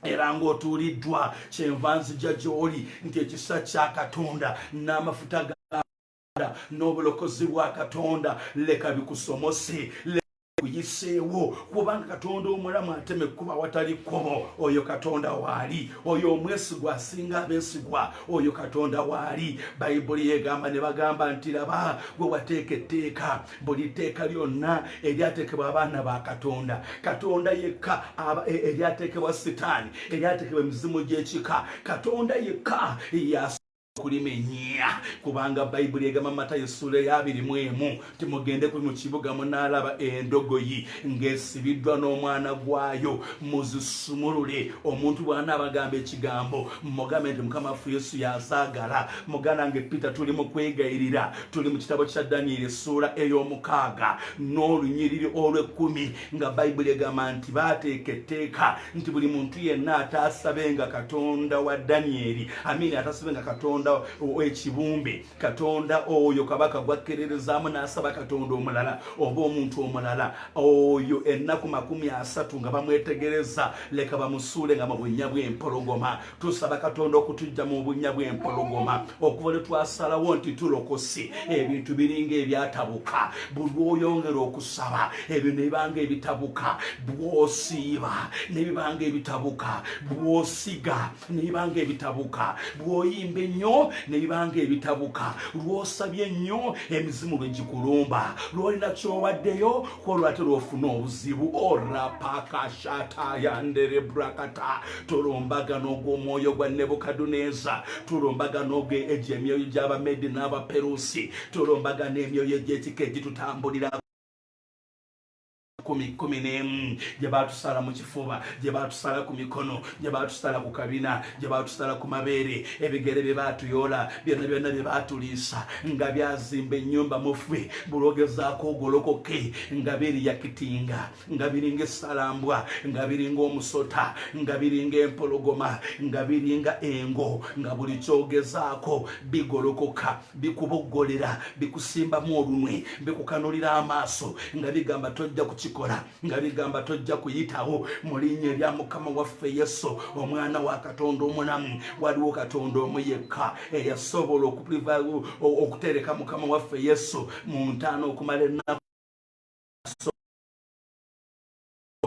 era ng'otuuliddwa kyenva nzija gy'oli nti ekisa kya Katonda n'amafuta n'obulokozi bwa Katonda leka bikusomose kuyiseewo kubanga Katonda omulamu atema ekkubo watali kkobo oyo Katonda waali oyo omwesigwa asinga abeesigwa oyo Katonda waali Bayibuli egamba ne bagamba nti laba gwe wateeka etteeka buli tteeka lyonna eryateekebwa abaana ba Katonda Katonda yekka eryateekebwa Sitaani eryateekebwa emizimu gy'ekika Katonda yekka kulimenya kubanga Bayibuli egamba Matayo essuula ya 21 timugende mu kibuga munaalaba endogoyi ng'esibiddwa n'omwana gwayo muzisumulule omuntu bw'anaabagamba ekigambo mugambe nti Mukama waffe Yesu yazaagala muganange Peter tuli mu kwegayirira tuli mu kitabo kya Danyeri essuula ey'omukaaga n'olunyiriri olw'ekkumi nga Bayibuli egamba nti baateeka etteeka nti buli muntu yenna ataasabenga Katonda wa Danyeri atasabenga Katonda ekibumbe Katonda oyo kabaka gwakkererezaamu n'asaba Katonda omulala oba omuntu omulala oyo ennaku 30 nga bamwetegereza leka bamusuule nga mu bunnya bw'empologoma tusaba Katonda okutujja mu bunnya bw'empologoma okuva lwe twasalawo nti tulokose ebintu biringa ebyatabuka buli oyongera okusaba ebyo ne bibanga ebitabuka bw'osiiba ne bibanga ebitabuka bw'osiga ne bibanga ebitabuka bw'oyimba ennyo ne bibanga ebitabuka lw'osabye ennyo emizimu lwe gikulumba lw'olina ky'owaddeyo kwolwate lw'ofuna obuzibu orapakashata yandere brakata tolombagano ogw'omwoyo gwa Nebukaduneza tulombagano egy'emyoyo gy'Abamedi n'Abaperusi tulombagano emyoyo egy'ekika egitutambulira 10 gye baatusala mu kifuba gye baatusala ku mikono gye baatusala ku kabina gye baatusala ku mabeere ebigere bye baatuyoola byonna bye baatuliisa nga byazimba ennyumba mufe bulogezaako ogolokoke nga biri yakitinga nga biringa essalambwa nga biringa omusota nga biringa empologoma nga biringa engo nga buli kyogezaako bigolokoka bikuboggolera bikusimbamu olunwe bikukanulira amaaso nga bigamba tojja kukikola nga bigamba tojja kuyitawo mu linnya erya Mukama waffe Yesu omwana wa Katonda omulamu waliwo Katonda omu yekka eyasobola okutereka Mukama waffe Yesu mu ntaano okumala ennaku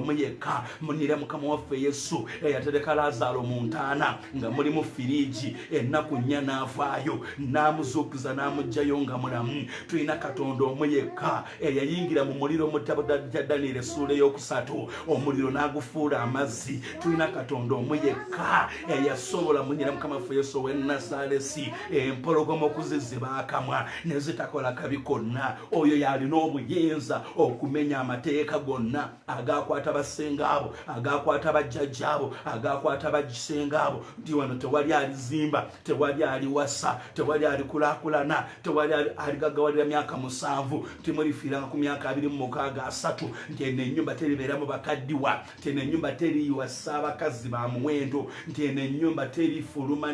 omu yekka munire mukama waffe Yesu eyatereka Lazaro mu ntaana nga muli mu firiji ennaku 4 n'avaayo n'amuzuukiza n'amugjayo nga mulamu. Tulina Katonda omu yekka eyayingira mu muliro mu ttabo lya Danieri essuula ey'okusatu omuliro n'agufuula amazzi. Tulina Katonda omu yekka eyasobola munire mukama waffe Yesu ow'e Nazaresi empologoma okuziziba akamwa ne zitakola kabi konna. Oyo yalina obuyinza okumenya amateeka gonna agakwata basenga abo, agakwata bajjajja abo, agakwata bagisenga abo. Ndi wano tewali alizimba, tewali aliwasa, tewali alikulaakulana, tewali aligagawalira myaka 7 timulifiiranga ku myaka 26 nti eno ennyumba teribeeramu bakaddiwa, nti eno ennyumba teriyiwasa abakazi ba muwendo, nti eno ennyumba terifuluma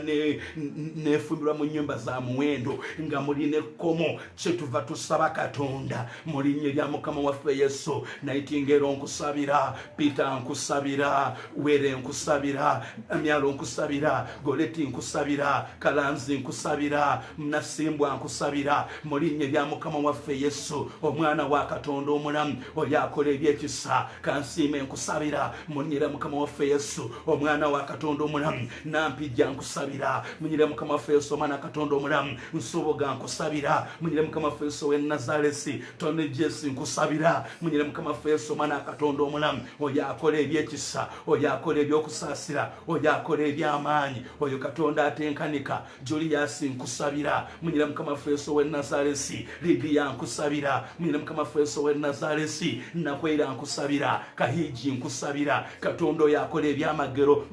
nefumbirwa mu nnyumba za muwendo. Nga mulina ekkomo kyetuva tusaba Katonda mu linnya lya mukama waffe Yesu. Nightingale nkusabira, Peter nkusabira, Were nkusabira, Amyalo nkusabira, Goleti nkusabira, Kalanzi nkusabira, Nasimbwa nkusabira mu linnya lya mukama waffe Yesu omwana wa Katonda omulamu oyo akola ebyekisa. Kansiime nkusabira mu linnya lya mukama waffe Yesu omwana wa Katonda omulamu. Nampijja nkusabira mu linnya lya mukama waffe Yesu omwana wa Katonda omulamu. Nsubuga nkusabira mu linnya lya mukama waffe Yesu ow'e Nazaresi. Tony Jesse nkusabira mu linnya lya mukama waffe Yesu omwana wa Katonda omulamu oyo akola ebyekisa, oyo akola ebyokusaasira, oyo akola ebyamaanyi, oyo Katonda atenkanika. Julius nkusabira mu linnya lya mukama waffe Yesu ow'e Nazaresi. Lydia nkusabira mu linnya lya mukama waffe Yesu ow'e Nazaresi. Nakwera nkusabira, Kahiji nkusabira. Katonda oyo akola ebyamagero.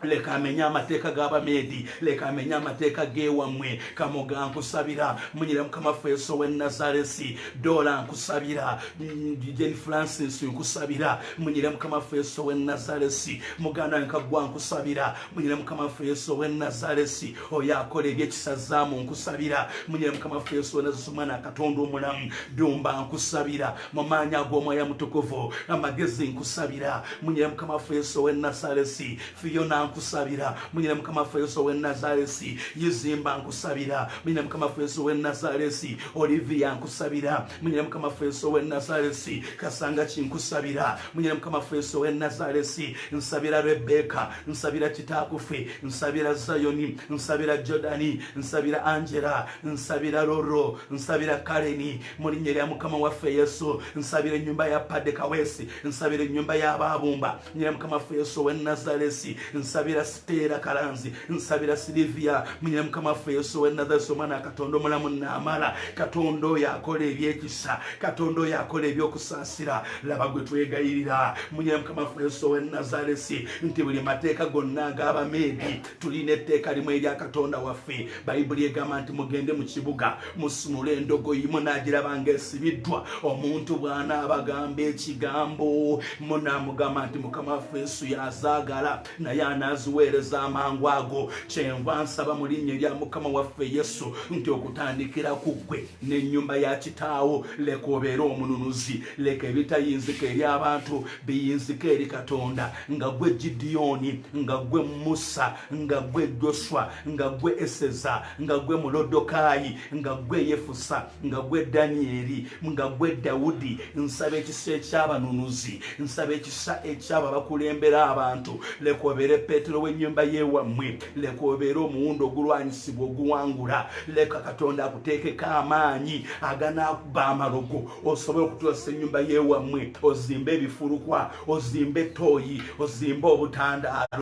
Leka amenya amateeka g'Abamedi, leka amenya amateeka g'ewammwe. Kamoga nkusabira mu linnya lya mukama waffe Yesu ow'e Nazaresi. Dora nkusabira, Jane Francis nkusabira mu linnya lya mukama waffe Yesu ow'e Nazaresi. Muganda Nkagwa nkusabira mu linnya lya mukama waffe Yesu ow'e Nazaresi. Oyo akola ebyekisa zaamu nkusabira mu linnya lya mukama waffe Yesu ow'e Nazaresi omwana wa Katonda omulamu. Dumba nkusabira mu maanyi ag'omwoyo mutukuvu. Amagezi nkusabira mu linnya lya mukama waffe Yesu ow'e Nazaresi. Fiona nkusabira mu linnya lya mukama waffe Yesu ow'e Nazaresi. Yizimba nkusabira mu linnya lya mukama waffe Yesu ow'e Nazaresi. Olivia nkusabira mu linnya lya mukama waffe Yesu ow'e Nazaresi. Kasanga kinkusabira mu linnya lya mukama waffe Yesu ow'e Nazaresi. Nsabira Rebecca, nsabira Kitaakufe, nsabira Zayoni, nsabira Jordani, nsabira Angela, nsabira Roro, nsabira Kareni mu linnya lya mukama waffe Yesu. Nsabira ennyumba ya Padde Kawesi, nsabira ennyumba y'Ababumba mu linnya lya mukama waffe Yesu ow'e Nazaresi. Nsabira Stella Kalanzi, nsabira Silvia mu linnya lya mukama waffe Yesu ow'e Nazaresi omwana wa Katonda omulamu n'amala. Katonda oyo akola ebyekisa, Katonda oyo akola ebyokusaasira. Laba gwe twegayirira mu linnya lya mukama waffe Yesu ow'e Nazaresi nti buli mateeka gonna ag'Abamedi tulina etteeka limu erya Katonda waffe. Bayibuli egamba nti mugende mu kibuga musunule endogoyi munaagiraba ng'esibiddwa. Omuntu bw'anaabagamba ekigambo munaamugamba nti mukama waffe Yesu yazaagala naye anaaziweereza amangu ago. Kyenva nsaba mu linnya erya mukama waffe Yesu nti okutandikira ku ggwe n'ennyumba ya kitaawo leka obeere omununuzi. Leka ebitayinzika eri abantu biyinzika eri Katonda. Nga gwe Gideoni, nga gwe Musa, nga gwe Joshua, nga gwe Eseza, nga gwe Mulodokayi, nga gwe Yefusa, nga gwe Danieri, nga gwe Dawudi. Nsaba ekisa eky'abanunuzi, nsaba ekisa eky'abo abakulembera abantu. Leka obeere Petero w'ennyumba y'ewammwe, leka obeere omuwundo ogulwanyisibwa oguwangula. Leka Katonda akuteekeko amaanyi aganaakuba amalogo osobole okutuusa ennyumba y'ewammwe. Ozimbe ebifulukwa, ozimbe ettooyi, ozimbe obutandaalo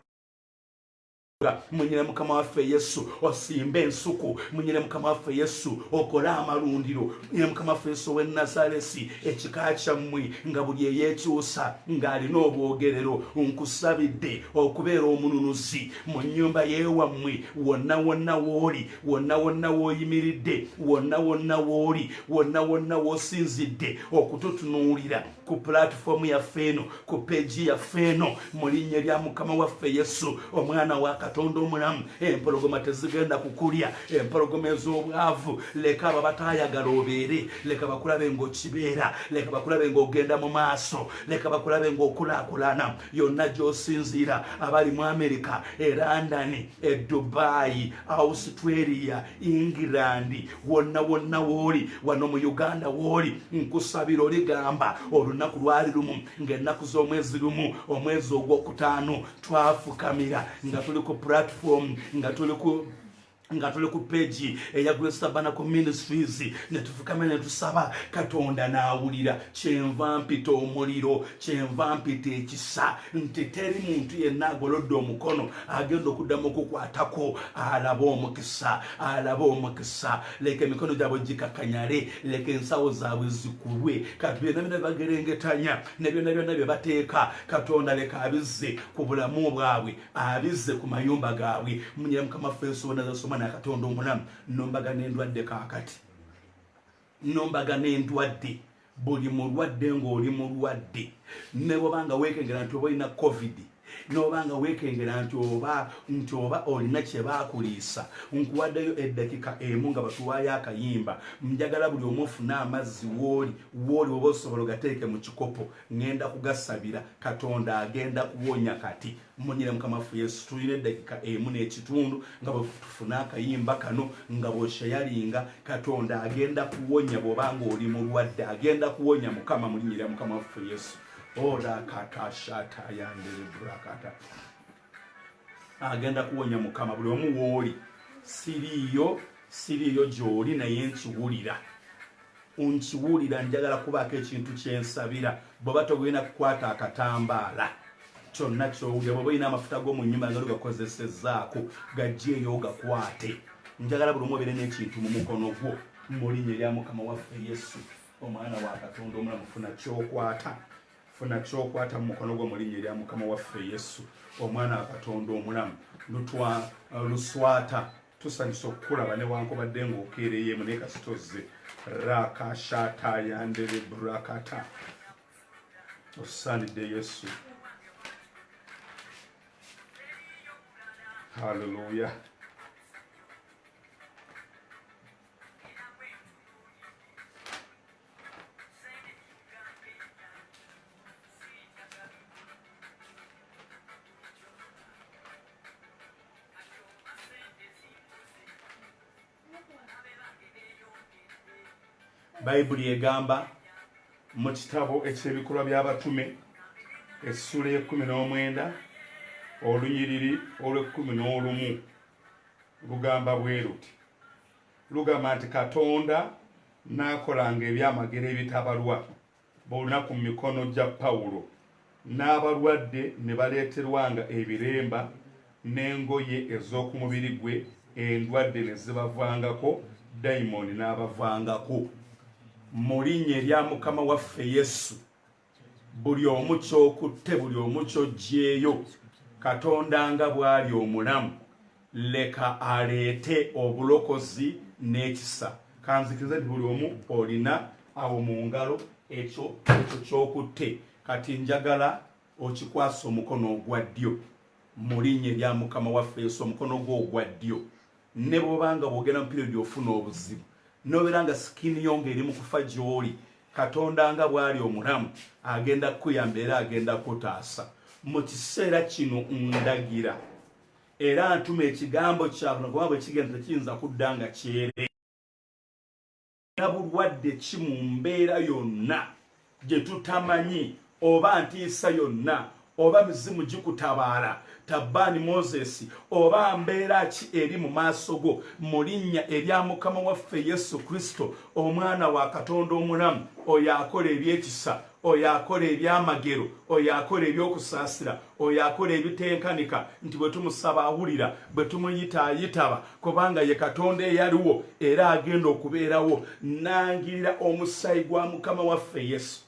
mu linnya lya mukama waffe Yesu. Osimbe ensuku mu linnya lya mukama waffe Yesu. Okole amalundiro mu linnya lya mukama waffe Yesu ow'e Nazaresi. Ekika kyammwe nga buli eyeekyusa ng'alina obwogerero. Nkusabidde okubeera omununuzi mu nnyumba y'ewammwe. Wonna wonna w'oli, wonna wonna w'oyimiridde, wonna wonna w'oli, wonna wonna w'osinzidde okututunuulira ku pulatifomu yaffe eno, ku peegi yaffe eno mu linnya lya mukama waffe Yesu omwana wa Katonda omulamu. Empologoma tezigenda kukulya, empologoma ez'obwavu leka abo bataayagala obeere. Leka bakulabe ng'okibeera, leka bakulabe ng'ogenda mu maaso, leka bakulabe ng'okulaakulana. Yonna gy'osinziira, abali mu Amerika, e London, e Dubai, Australia, England, wonna wonna w'oli, wano mu Uganda w'oli, nkusabira oligamba olunaku lwali lumu ng'ennaku z'omwezi lumu omwezi ogwokutaano twafukamira nga tuli ku platform nga tuli ku page eya Grace Tabernacle Ministries ne tufukame ne tusaba Katonda n'awulira. Kyenva mpita omuliro, kyenva mpita ekisa nti teri muntu yenna agolodde omukono agenda okuddamu okukwatako alaba omukisa. Leka emikono gyabwe gikakanyale, leka ensawo zaabwe zikulwe. Kati byonna byonna bagerengetanya ne byonna byonna bye bateeka Katonda leka abizze ku bulamu bwabwe, abizze ku mayumba gaabwe. Munyira Mukama Feso wanazasoma na Katonda omulamu. Nombaga n'endwadde kaakati, nombaga n'endwadde. Buli mulwadde ng'oli mulwadde, ne bw'obanga weekengera nti oba olina covid, n'obanga weekengera nti oba olina kye baakuliisa, nkuwaddeyo eddakiika emu nga batuwaayo akayimba. Njagala buli omu ofune amazzi wooli oba osobola ogateeke mu kikopo, ngenda kugasabira. Katonda agenda kuwonya kati. Munyire Mukama waffe Yesu. Tulina eddakiika emu n'ekitundu nga bwe tufuna akayimba kano nga bw'oshayalinga. Katonda agenda kuwonya bw'obanga oli mulwadde, agenda kuwonya Mukama mu linnya lya Mukama waffe Yesu. Ola kata shata yandere brakata. Agenda kuwonya Mukama buli omu wooli. Siriyo gy'oli naye nkiwulira. Unkiwulira, njagala kubaako ekintu kyensabira. Bw'oba togenda kukwata akatambaala kyonna ky'owulira, bw'oba olina amafuta g'omu nnyumba nga gakozesezzaako gagyeyo gakwate. Njagala buli omu obeere n'ekintu mu mukono gwo mu linnya lya Mukama waffe Yesu. Omwana wa Katonda omulamu, funa kyokwata mu mukono gwo mu linnya lya Mukama waffe Yesu. Omwana wa Katonda omulamu, luswata tusanyusa okukulaba newankubadde ng'okeereyeemu naye kasitozze. Rakashata yandere brakata. Osaanidde Yesu. Hallelujah. Bayibuli egamba mu kitabo eky'ebikolwa by'abatume essula y'e19 olunyiriri olw'11 lugamba bwe luti. Lugamba nti Katonda n'akolanga ebyamagero ebitabalwa b'olunaku mu mikono gya Pawulo, n'abalwadde ne baleeterwanga ebiremba n'engoye ez'oku mubiri gwe, endwadde ne zibavangako, dayimoni n'abavangako. Mu linnya erya Mukama waffe Yesu, buli omu ky'okutte, buli omu ky'oggyeyo, Katonda nga bw'ali omulamu, leka aleete obulokozi n'ekisa. Kanzikiriza nti buli omu olina awo mu ngalo ekyo ky'okutte. Kati njagala okikwasa omukono ogwa ddyo mu linnya erya Mukama waffe Yesu, omukono gwo ogwa ddyo. Ne bw'obanga bw'ogenda mu periodi ofuna obuzibu, n'obeera nga sikini yo ng'eri mu kufa gy'oli, Katonda nga bw'ali omulamu agenda kukuyamba era agenda kutaasa. Mu kiseera kino ndagira era ntuma ekigambo kyabwe kuba bwe kigenda tekiyinza kudda nga kyere. Na bulwadde ki mu mbeera yonna gye tutamanyi, oba ntiisa yonna, oba mizimu gikutabaala, Tabani Moses, oba mbeera ki eri mu maaso go, mu linnya erya Mukama waffe Yesu Kristo, omwana wa Katonda omulamu, oyo akola ebyekisa, oyo akola ebyamagero, oyo akola ebyokusaasira, oyo akola ebitenkanika, nti bwe tumusaba awulira, bwe tumuyita ayitaba, kubanga ye Katonda eyaliwo era agenda okubeerawo. Nangirira omusaayi gwa Mukama waffe Yesu,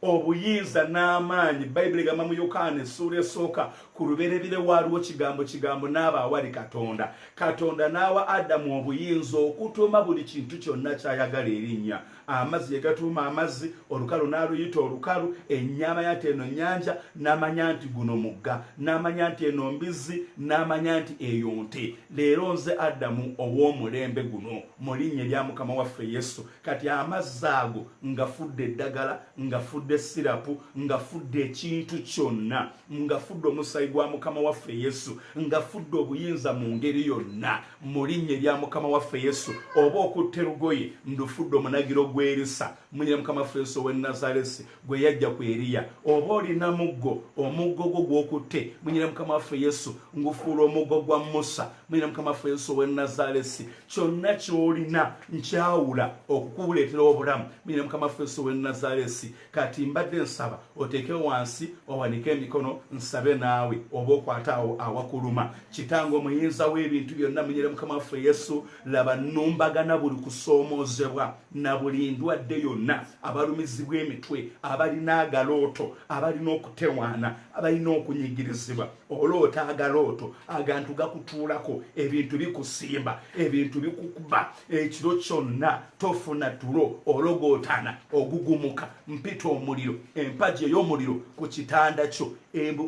obuyinza n'amaanyi. Bayibuli egamba mu Yokaana essula esooka ku lubereberye waaliwo kigambo n'aba awali Katonda. Katonda n'awa Adamu obuyinza okutuma buli kintu kyonna ky'ayagala erinnya. Amazzi ye gatuuma amazzi, olukalu n'aluyita olukalu, ennyama nti eno nnyanja, n'amanya nti guno mugga, n'amanya nti eno mbizzi, n'amanya nti eyo nte. Leero nze Adamu ow'omulembe guno mu linnya erya Mukama waffe Yesu, kati amazzi ago ngafudde eddagala, ngafudde sirapu, ngafudde ekintu kyonna, ngafudde omusaayi gwa Mukama waffe Yesu, ngafudde obuyinza mu ngeri yonna mu linnya erya Mukama waffe Yesu. Oba okutte lugoye, ndufudde omunagiro gw'erisa munyire mukama waffe Yesu ow'e Nazaresi gwe yajja ku Eriya oba olina muggo omuggo gwo gw'okutte munyire mukama waffe Yesu ngufuula omuggo gwa Musa munyire mukama waffe Yesu ow'e Nazaresi kyonna ky'olina nkyawula okukuleetera obulamu munyire mukama waffe Yesu ow'e Nazaresi kati mbadde nsaba oteeke wansi owanike emikono nsabe naawe oba okwate awo awakuluma kitange omuyinza w'ebintu byonna munyire mukama waffe Yesu laba nnumbagana buli kusoomoozebwa na buli ndwadde yonna abalumizibwa emitwe abalina agalooto abalina okutewaana abalina okunyigirizibwa oloota agalooto agantu gakutuulako ebintu bikusimba ebintu bikukuba ekiro kyonna tofuna tulo ologootana ogugumuka mpita omuliro empagi ey'omuliro ku kitanda kyo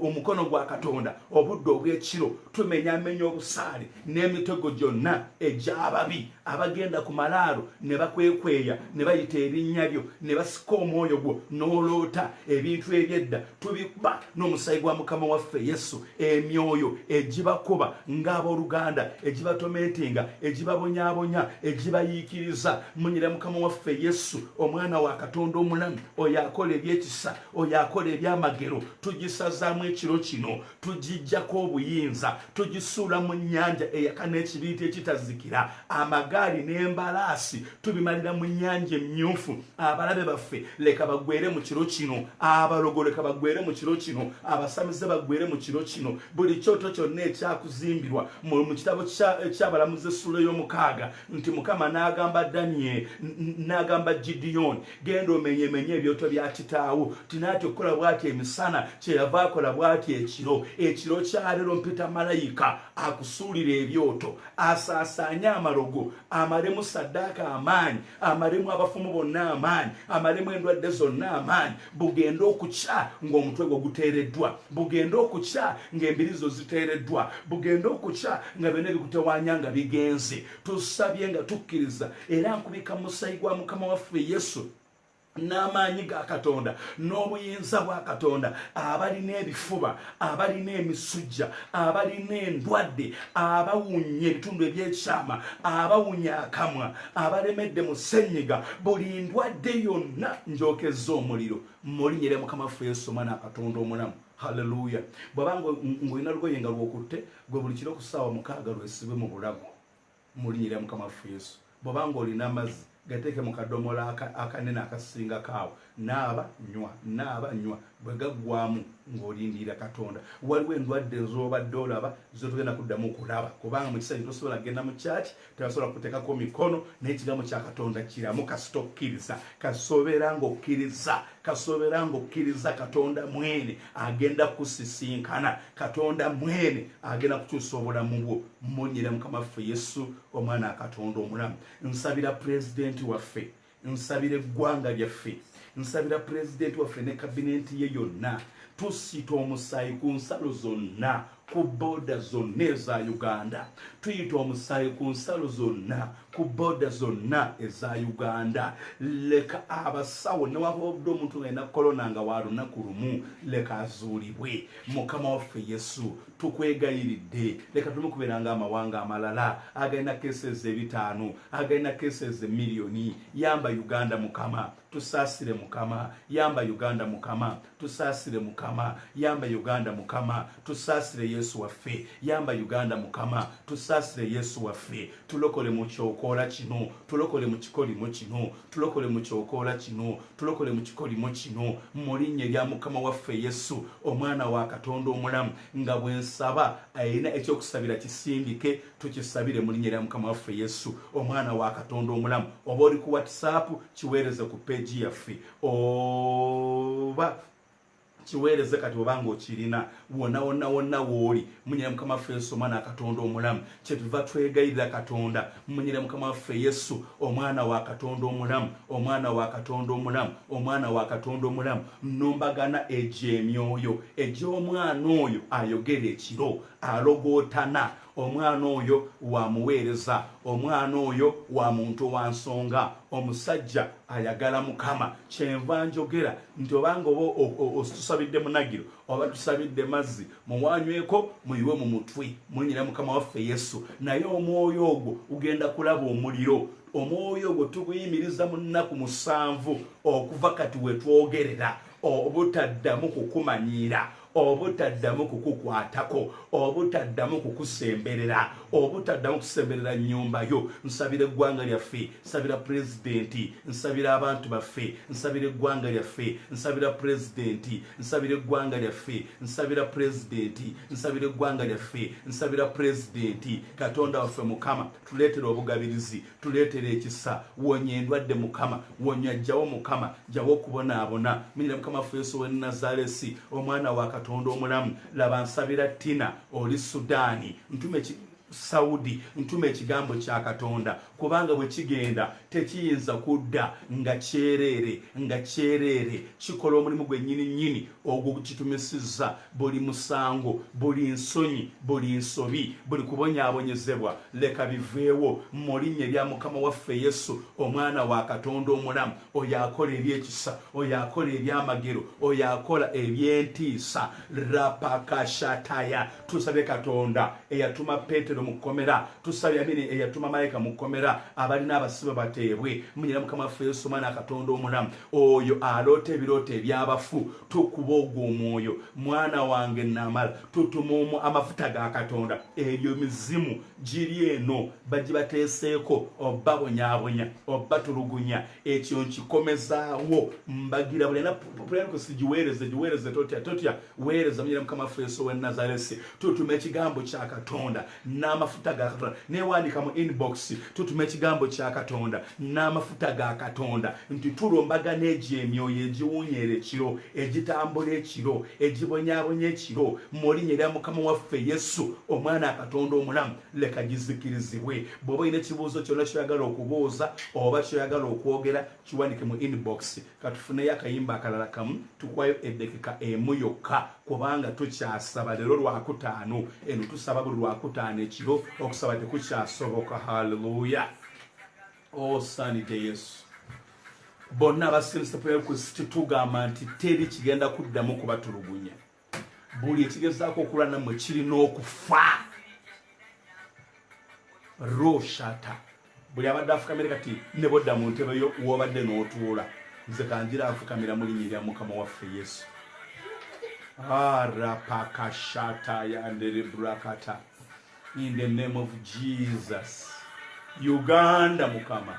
omukono gwa Katonda obudde obw'ekiro tumenyamenya obusaale n'emitego gyonna egy'ababi abagenda ku malaalo ne bakwekweya ne bayita erinnya lyo ne basika omwoyo gwo n'oloota ebintu ebyedda tubikuba n'omusaayi gwa Mukama waffe Yesu emyoyo egibakuba ng'abooluganda egibatomentinga egibabonyaabonya egibayiikiriza munyire Mukama waffe Yesu omwana wa Katonda omulamu oyo akola ebyekisa oyo akola ebyamagero tugisazaamu ekiro kino tugijjako obuyinza tugisuula mu nnyanja eyaka n'ekibiita ekitazikira amagaali n'embalaasi tubimalira mu nnyanja emmyufu abalabe baffe leka bagwere mu kiro kino abalogo leka bagwere mu kiro kino abasamize bagwere mu kiro kino buli kyoto kyonna ekyakuzimbirwa mu kitabo ky'abalamuzi essula y'omukaaga nti Mukama n'agamba Daniel n'agamba Gideon genda omenyemenye ebyoto bya kitaawo tinaati okukola bw'ati emisana kyeyava akola bw'ati ekiro kyaleero mpita malayika akusuulira ebyoto asaasaanye amalogo amalemu saddaaka amaanyi amalemu abafumu bonna amaanyi amalemu endwadde zonna amaanyi bugenda okukya ng'omutwe gwo guteereddwa bugenda okukya ng'embirizo ziteereddwa bugenda okukya nga byonna ebikutewaanya nga bigenze tusabye nga tukkiriza era nkubika mu musaayi gwa Mukama waffe Yesu n'amaanyi ga Katonda n'obuyinza bwa Katonda abalina ebifuba abalina emisujja abalina endwadde abawunya ebitundu ebyekyama abawunya akamwa abalemedde mu ssenyiga buli ndwadde yonna njokeza omuliro mulinyire Mukama waffe Yesu omwana wa Katonda omulamu haleluya bw'oba ng'olina lugoye nga lwokutte gwe buli kiro ku ssaawa 6 lwesibwe mu bulago mulinyire Mukama waffe Yesu bw'oba ng'olina amazzi gateeke mu kadomola akanene akasinga kaawo naaba nywa bwe gaggwamu ng'olindirira Katonda waliwo endwadde ez'obadde olaba zotugenda kuddamu okulaba kubanga mu kiseera tosobola kgenda mu kyaki tebasobola kuteekako mikono naye ekigambo kya Katonda kiramu kasita okkiriza kasoberanga okkiriza Katonda mwene agenda kusisinkana Katonda mwene agenda kukyusa obulamu bwo munyire Mukama waffe Yesu omwana wa Katonda omulamu nsabira pulezidenti waffe nsabira eggwanga lyaffe nsabira pulezidenti waffe ne kabinenti ye yonna tusita omusaayi ku nsalo zonna ku boda zonna eza Uganda tuyita omusaayi ku nsalo zonna ku boda zonna eza Uganda leka abasawo newabadde omuntu ng'alina korona nga wa lunaku lumu leka azuulibwe Mukama waffe Yesu tukwegayiridde leka tumukubeeranga amawanga amalala agalina cases 5 agalina cases miliyoni yamba Uganda Mukama tusaasire Mukama yamba Uganda Mukama tusaasire Mukama yamba Uganda Mukama tusaasire Yesu waffe yamba Uganda Mukama tusaasire Yesu waffe tulokole mu kyokola kino tulokole mu kikolimo kino tulokole mu kyokola kino tulokole mu kikolimo kino mu linnya lya Mukama waffe Yesu omwana wa Katonda omulamu nga bwensaba ayina ekyokusabira kisindike tukisabire mu linnya lya Mukama waffe Yesu omwana wa Katonda omulamu oba oli ku WhatsApp kiweereze ku page yaffe oba kiweereze kati obanga okirina wonna wooli munyire Mukama waffe Yesu omwana wa Katonda omulamu kyetuva twegayirira Katonda munyire Mukama waffe Yesu omwana wa Katonda omulamu omwana wa Katonda omulamu omwana wa Katonda omulamu nnumbagana egy'emyoyo egy'omwana oyo ayogera ekiro alogootana omwana oyo wa muweereza, omwana oyo wa muntu wa nsonga, omusajja ayagala Mukama. Kyenva njogera nti obanga tusabidde munagiro oba tusabidde mazzi muwanyweko muyiwe mu mutwe munyira Mukama waffe Yesu, naye omwoyo ogwo ugenda kulaba omuliro. Omwoyo ogwo tuguyimiriza mu nnaku 7 okuva kati wetwogerera, obutaddamu kukumanyira, obutaddamu kukukwatako, obutaddamu kukusemberera, obutaddamu kusemberera nnyumba yo. Nsabira eggwanga lyaffe, nsabira pulezidenti, nsabira abantu baffe, nsabira eggwanga lyaffe, nsabira pulezidenti, nsabira eggwanga lyaffe, nsabira pulezidenti, nsabira eggwanga lyaffe, nsabira pulezidenti. Katonda waffe Mukama tuleetere obugabirizi, tuleetere ekisa, wonya endwadde Mukama, wonya jjawo Mukama, jjawo okubonaabona. Minyira Mukama waffe Yesu w'e Nazalesi, omwana wa Katonda omulamu. Laba nsabira Tina oli Sudaani, ntume Saudi, ntume ekigambo kya Katonda, kubanga bwe kigenda tekiyinza kudda nga kyerere, kikola omulimu gwe nnyini ogwo kitumisizza. Buli musango, buli nsonyi, buli nsobi, buli kubonyaabonyezebwa leka biveewo mu linnya lya Mukama waffe Yesu, omwana wa Katonda omulamu. Oyo akola ebyekisa, oyo akola ebyamagero, oyo akola ebyentiisa. Rapakashataya. Tusabe Katonda eyatuma Petero mukomera, tusabye amini eyatuma malayika mukomera, abalina abasibe bateebwe. Munyira Mukama waffe Yesu, omwana Katonda omulamu. Oyo aloota ebirooto ebyabafu, tukuba ogwo omwoyo. Mwana wange namala, tutuma amafuta ga Katonda. Ebyo mizimu giri eno bagibateeseeko, obbabonyaabonya, obbatulugunya, ekyo nkikomezaawo. Mbagira bulina pulyanikusi giweereze totya weereza. Munyira Mukama waffe Yesu w'e Nazalesi, tutuma ekigambo kya Katonda n'amafuta ga Katonda. Neewandika mu inbox, tutuma ekigambo kya Katonda n'amafuta ga Katonda, nti tulombagana egyo emyoyo egiwunyera ekiro, egitambula ekiro, egibonyaabonya ekiro, mu linnya lya Mukama waffe Yesu, omwana Katonda omulamu. Leka gizikirizibwe. Bw'oba olina ekibuuzo kyonna kyoyagala okubuuza oba kyoyagala okwogera, kiwandike mu inbox. Katufuneyo akayimba akalala kamu, tukwayo eddekika emu yokka, kubanga tukyasaba leero Lwakutaano. Eno tusaba buli Lwakutaano ekiro, okusaba tekukyasoboka. Haleluya. Osaanidde Yesu. Bonna abasinza tugamba nti teri kigenda kuddamu kubatulugunya. Buli ekigezaako okulwa nammwe kirina okufa. Roshata. Buli abadde afukamire kati ne bodda mu ntebe yo w'obadde n'otuula, nze kanjira afukamira mu linnya lya Mukama waffe Yesu. Rapakashata yandere brakata. In the name of Jesus. Uganda Mukama,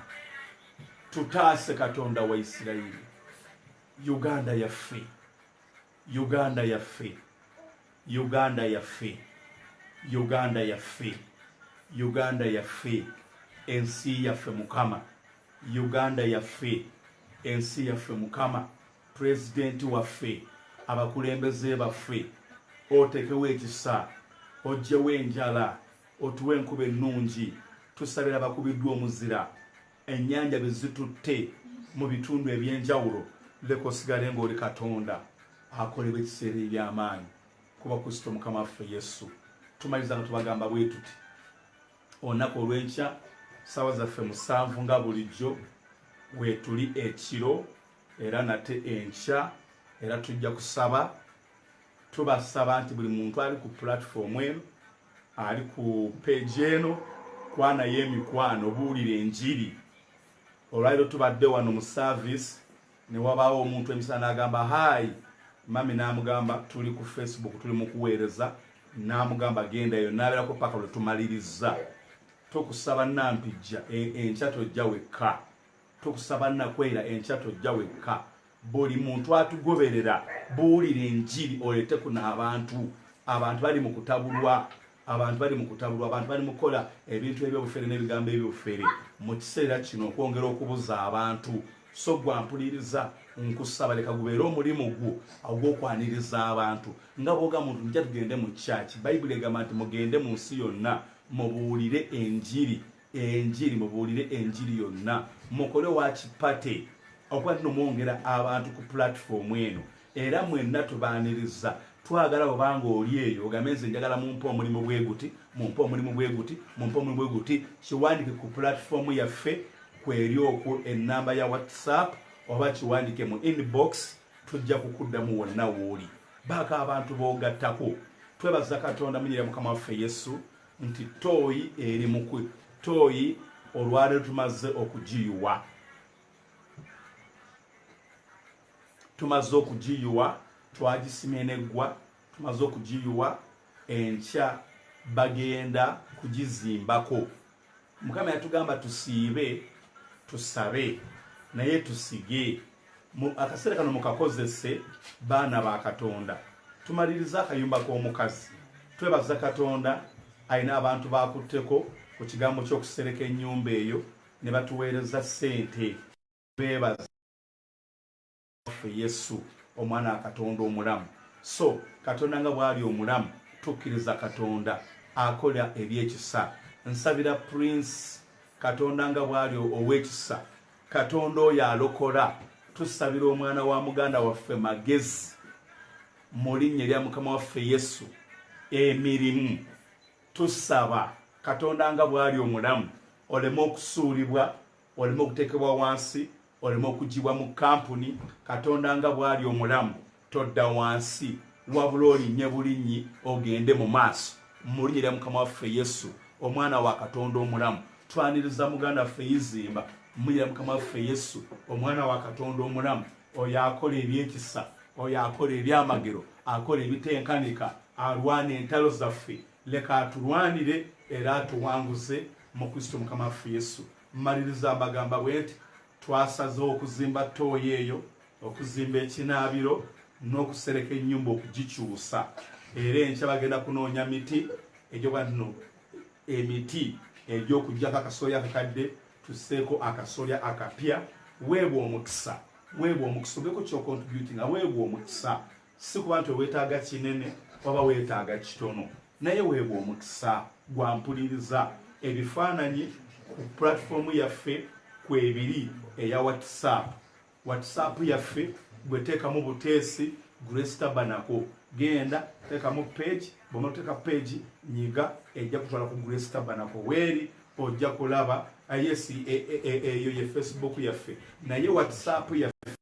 tutaase Katonda wa Isirayiri. Uganda yaffe, Uganda yaffe, Uganda yaffe, Uganda yaffe, Uganda yaffe, ensi yaffe Mukama. Uganda yaffe, ensi yaffe Mukama. President waffe, abakulembeze baffe, otekewo ekisa, ojjewo enjala, otuwe enkuba ennungi. Tusabira abakubiddwa omuzira, ennyanja bezitutte mu bitundu ebyenjawulo. Leka osigale ng'oli Katonda akolebwa ekiseera eby'amaanyi kuba Kristo Mukama waffe Yesu. Tumaliza nga tubagamba bwe tuti, olunaku olw'enkya ssaawa zaffe 7 nga bulijjo weetuli ekiro era nate enkya, era tujja kusaba. Tubasaba nti buli muntu ali ku platform eno, ali ku page eno, kwana y'emikwano buulire enjiri. Olwaliro tubadde wano mu service, ne wabaawo omuntu emisana agamba hayi, mami n'amugamba tuli ku Facebook tuli mu kuweereza, n'amugamba gendayo, n'abeerako paka lwe tumaliriza. Tukusaba Nampijja enkya tojja wekka, tukusaba Nakwera enkya tojja wekka. Buli muntu atugoberera buulire enjiri olete kuno abantu bali mu kutabulwa, abantu bali mu kukola ebintu eby'obufere n'ebigambo eby'obufere mu kiseera kino okwongera okubuza abantu. So gwampuliriza nkusaba leka gubeere omulimu gwo ogw'okwaniriza abantu. Nga bwoga muntu nja tugende mu kyaki, Bayibuli egamba nti mugende mu nsi yonna mubuulire enjiri, mubuulire enjiri yonna, mukole wa kipate okuba nti mwongera abantu ku platform eno, era mwenna tubaaniriza twagala obanga oli eyo ogambe nze njagala mumpa omulimu bwe guti mumpa omulimu bwe guti mumpa omulimu bwe guti kiwandike ku platform yaffe kweri okwo ennamba ya WhatsApp oba kiwandike mu inbox tujja kukuddamu wonna wooli baaka abantu boogattako twebaza Katonda munyira Mukama waffe Yesu nti tooyi eri mukwe tooyi olwaleero tumaze okugiyuwa twagisimye neggwa tumaze okugiyuwa enkya bagenda kugizimbako Mukama yatugamba tusiibe tusabe naye tusige akaseera kano mukakozese baana ba Katonda tumaliriza akayumba k'omukazi twebaza Katonda ayina abantu bakutteko ku kigambo ky'okusereka ennyumba eyo ne batuweereza ssente beebaza Yesu omwana wa Katonda omulamu so Katonda nga bw'ali omulamu tukkiriza Katonda akola ebyekisa nsabira Prince Katonda nga bw'ali ow'ekisa Katonda oyo alokola tusabira omwana wa muganda waffe magezi mu linnya lya Mukama waffe Yesu emirimu tusaba Katonda nga bw'ali omulamu oleme okusuulibwa oleme okuteekebwa wansi oleme okugibwa mu kampuni Katonda nga bw'ali omulamu todda wansi wabula olinnye bulinnyi ogende mu maaso mu linnya lya Mukama waffe Yesu omwana wa Katonda omulamu twaniriza muganda waffe Izimba mu linnya lya Mukama waffe Yesu omwana wa Katonda omulamu oyo akola ebyekisa oyo akola ebyamagero akola ebitenkanika alwana entalo zaffe leka atulwanire era atuwanguze mu Kristo Mukama waffe Yesu mmaliriza amagamba bwe nti twasaze okuzimba tooyi eyo okuzimba ekinaabiro n'okusereka ennyumba okugikyusa era enkya bagenda kunoonya miti egyobano emiti egy'okugyako akasolya akakadde tuseeko akasolya akapya weebwa omukisa ogeko kyokontributinga weebwa omukisa si kuba nti weetaaga kinene oba weetaaga kitono naye weebwa omukisa gwampuliriza ebifaananyi ku platform yaffe kwebiri eya WhatsApp yaffe gweteekamu buteesi Grace Tabernacle genda teekamu page bw'omala oteeka page nyiga ejja kutwala ku Grace Tabernacle weeri ojja kulaba yes eyo ye Facebook yaffe naye WhatsApp yaffe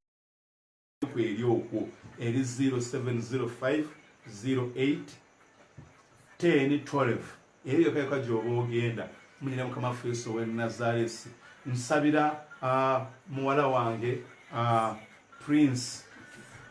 kweri okwo eri 0705 08 10 12 eri yokayoka gy'oba ogenda munyira Mukama waffe Yesu ow'e Nazaresi nsabira muwala wange Prince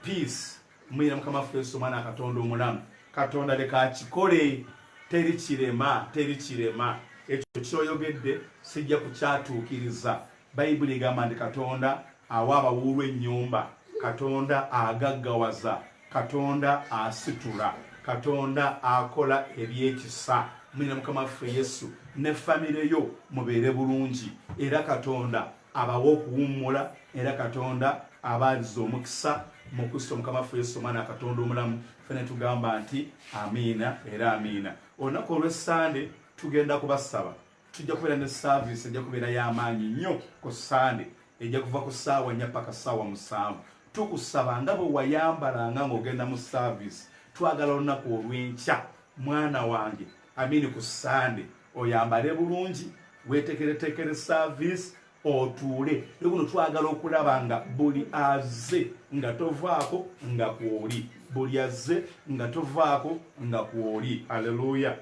Peace munyira Mukama waffe Yesu omwana Katonda omulamu Katonda leka akikole teri kirema ekyo kyoyogedde sijja kukyatuukiriza Bayibuli egamba nti Katonda awa abawuulwa ennyumba Katonda agaggawaza Katonda asitula Katonda akola ebyekisa munyira Mukama waffe Yesu ne famire yo mubeere bulungi era Katonda abawa okuwummula era Katonda abaaliza omukisa mu Kristo Mukama waffe Yesu omwana Katonda omulamu fene tugamba nti amiina era amiina olunaku olw'Essande tugenda kubasaba tujja kubeera ne service ejja kubeera y'amaanyi nnyo ku Sande ejja kuva ku ssaawa 4 paka ssaawa 7 tukusaba nga bwe wayambalanga ng'ogenda mu service twagala olunaku olw'enkya mwana wange amini ku Sande oyambale bulungi wetekeretekere service otuule ekuno twagala okulaba nga buli aze nga tovaako nga kwoli buli aze nga tovaako nga kwoli haleluya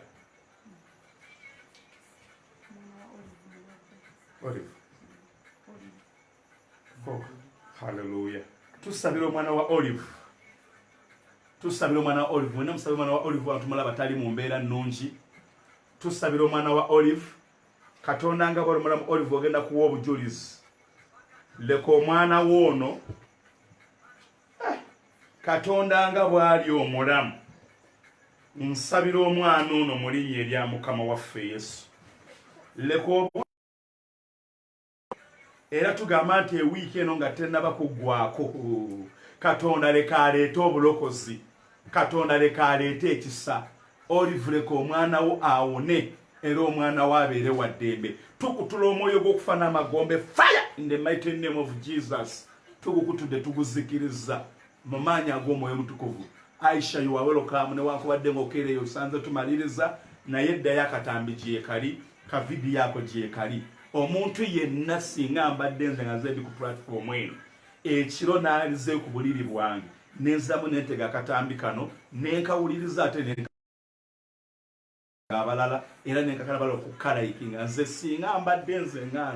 haleluya tusabira omwana wa Olive mwena musabira omwana wa Olive watumala batali mu mbeera nnungi tusabira omwana wa Olive Katonda nga bw'ali omulamu Olive ogenda kuwa obujulizi leka omwana woono Katonda nga bw'ali omulamu nsabira omwana ono mu linnya erya Mukama waffe Yesu leka era tugamba nti ewiiki eno nga tennaba kuggwako Katonda leka aleete obulokozi Katonda leka aleete ekisa Olive leka omwana wo awone era omwana wo abeere wa ddembe tukutula omwoyo gw'okufa n'amagombe fire in the mighty name of Jesus tugukutudde tuguzikiriza mu maanyi ag'omwoyo mutukuvu Aisha you are welcome ne wankubadde ng'okeereyo osanze tumaliriza naye ddayo akatambi gye kali ka video yako gye kali omuntu yenna singa mbadde nze nga nze ndi ku platform eno ekiro naalize ku buliri bwange nenzamu neetega akatambi kano nenkawuliriza ate abalala era nenkakala bala okukalayikinga nze singa mbadde nze nga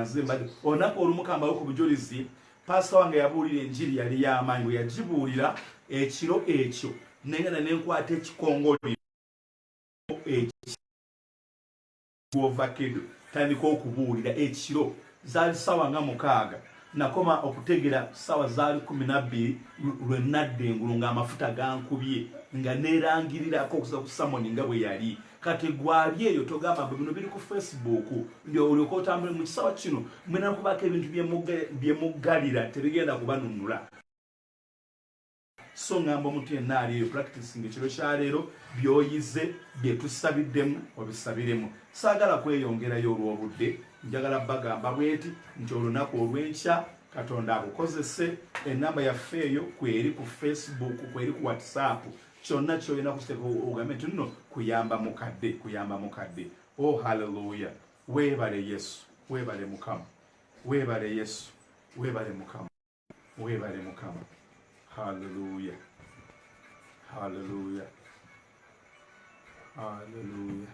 nze mbadde olunaku olumu kambawo ku bujulizi pasita wange yabuulira enjiri yali y'amaanyi bwe yagibuulira ekiro ekyo nengenda nenkwata ekikongoliro ovakedo tandika okubuulira ekiro zaali sawa nga 6 nakoma okutegera sawa zaali 12 lwe nadda engulu ng'amafuta gankubye nga neerangirirako okuza ku samoni nga bwe yali kati gwali eyo togamba bino biri ku Facebook olyoka otambule mu kisawa kino mwena kubako ebintu byemuggalira tebigenda kubanunula so ngamba omuntu yenna ali eyo practicing ekiro kya leero byoyize byetusabiddemu obisabiremu saagala kweyongerayo olw'obudde njagala bagamba bweti nti olunaku olw'enkya katonda akukozese enamba yaffe eyo kweri ku Facebook kweri ku WhatsApp kyonna kyolina kusiteka ogambe nti nno kuyamba mukadde oh haleluya weebale yesu weebale mukama weebale yesu weebale mukama weebale mukama haleluya haleluya haleluya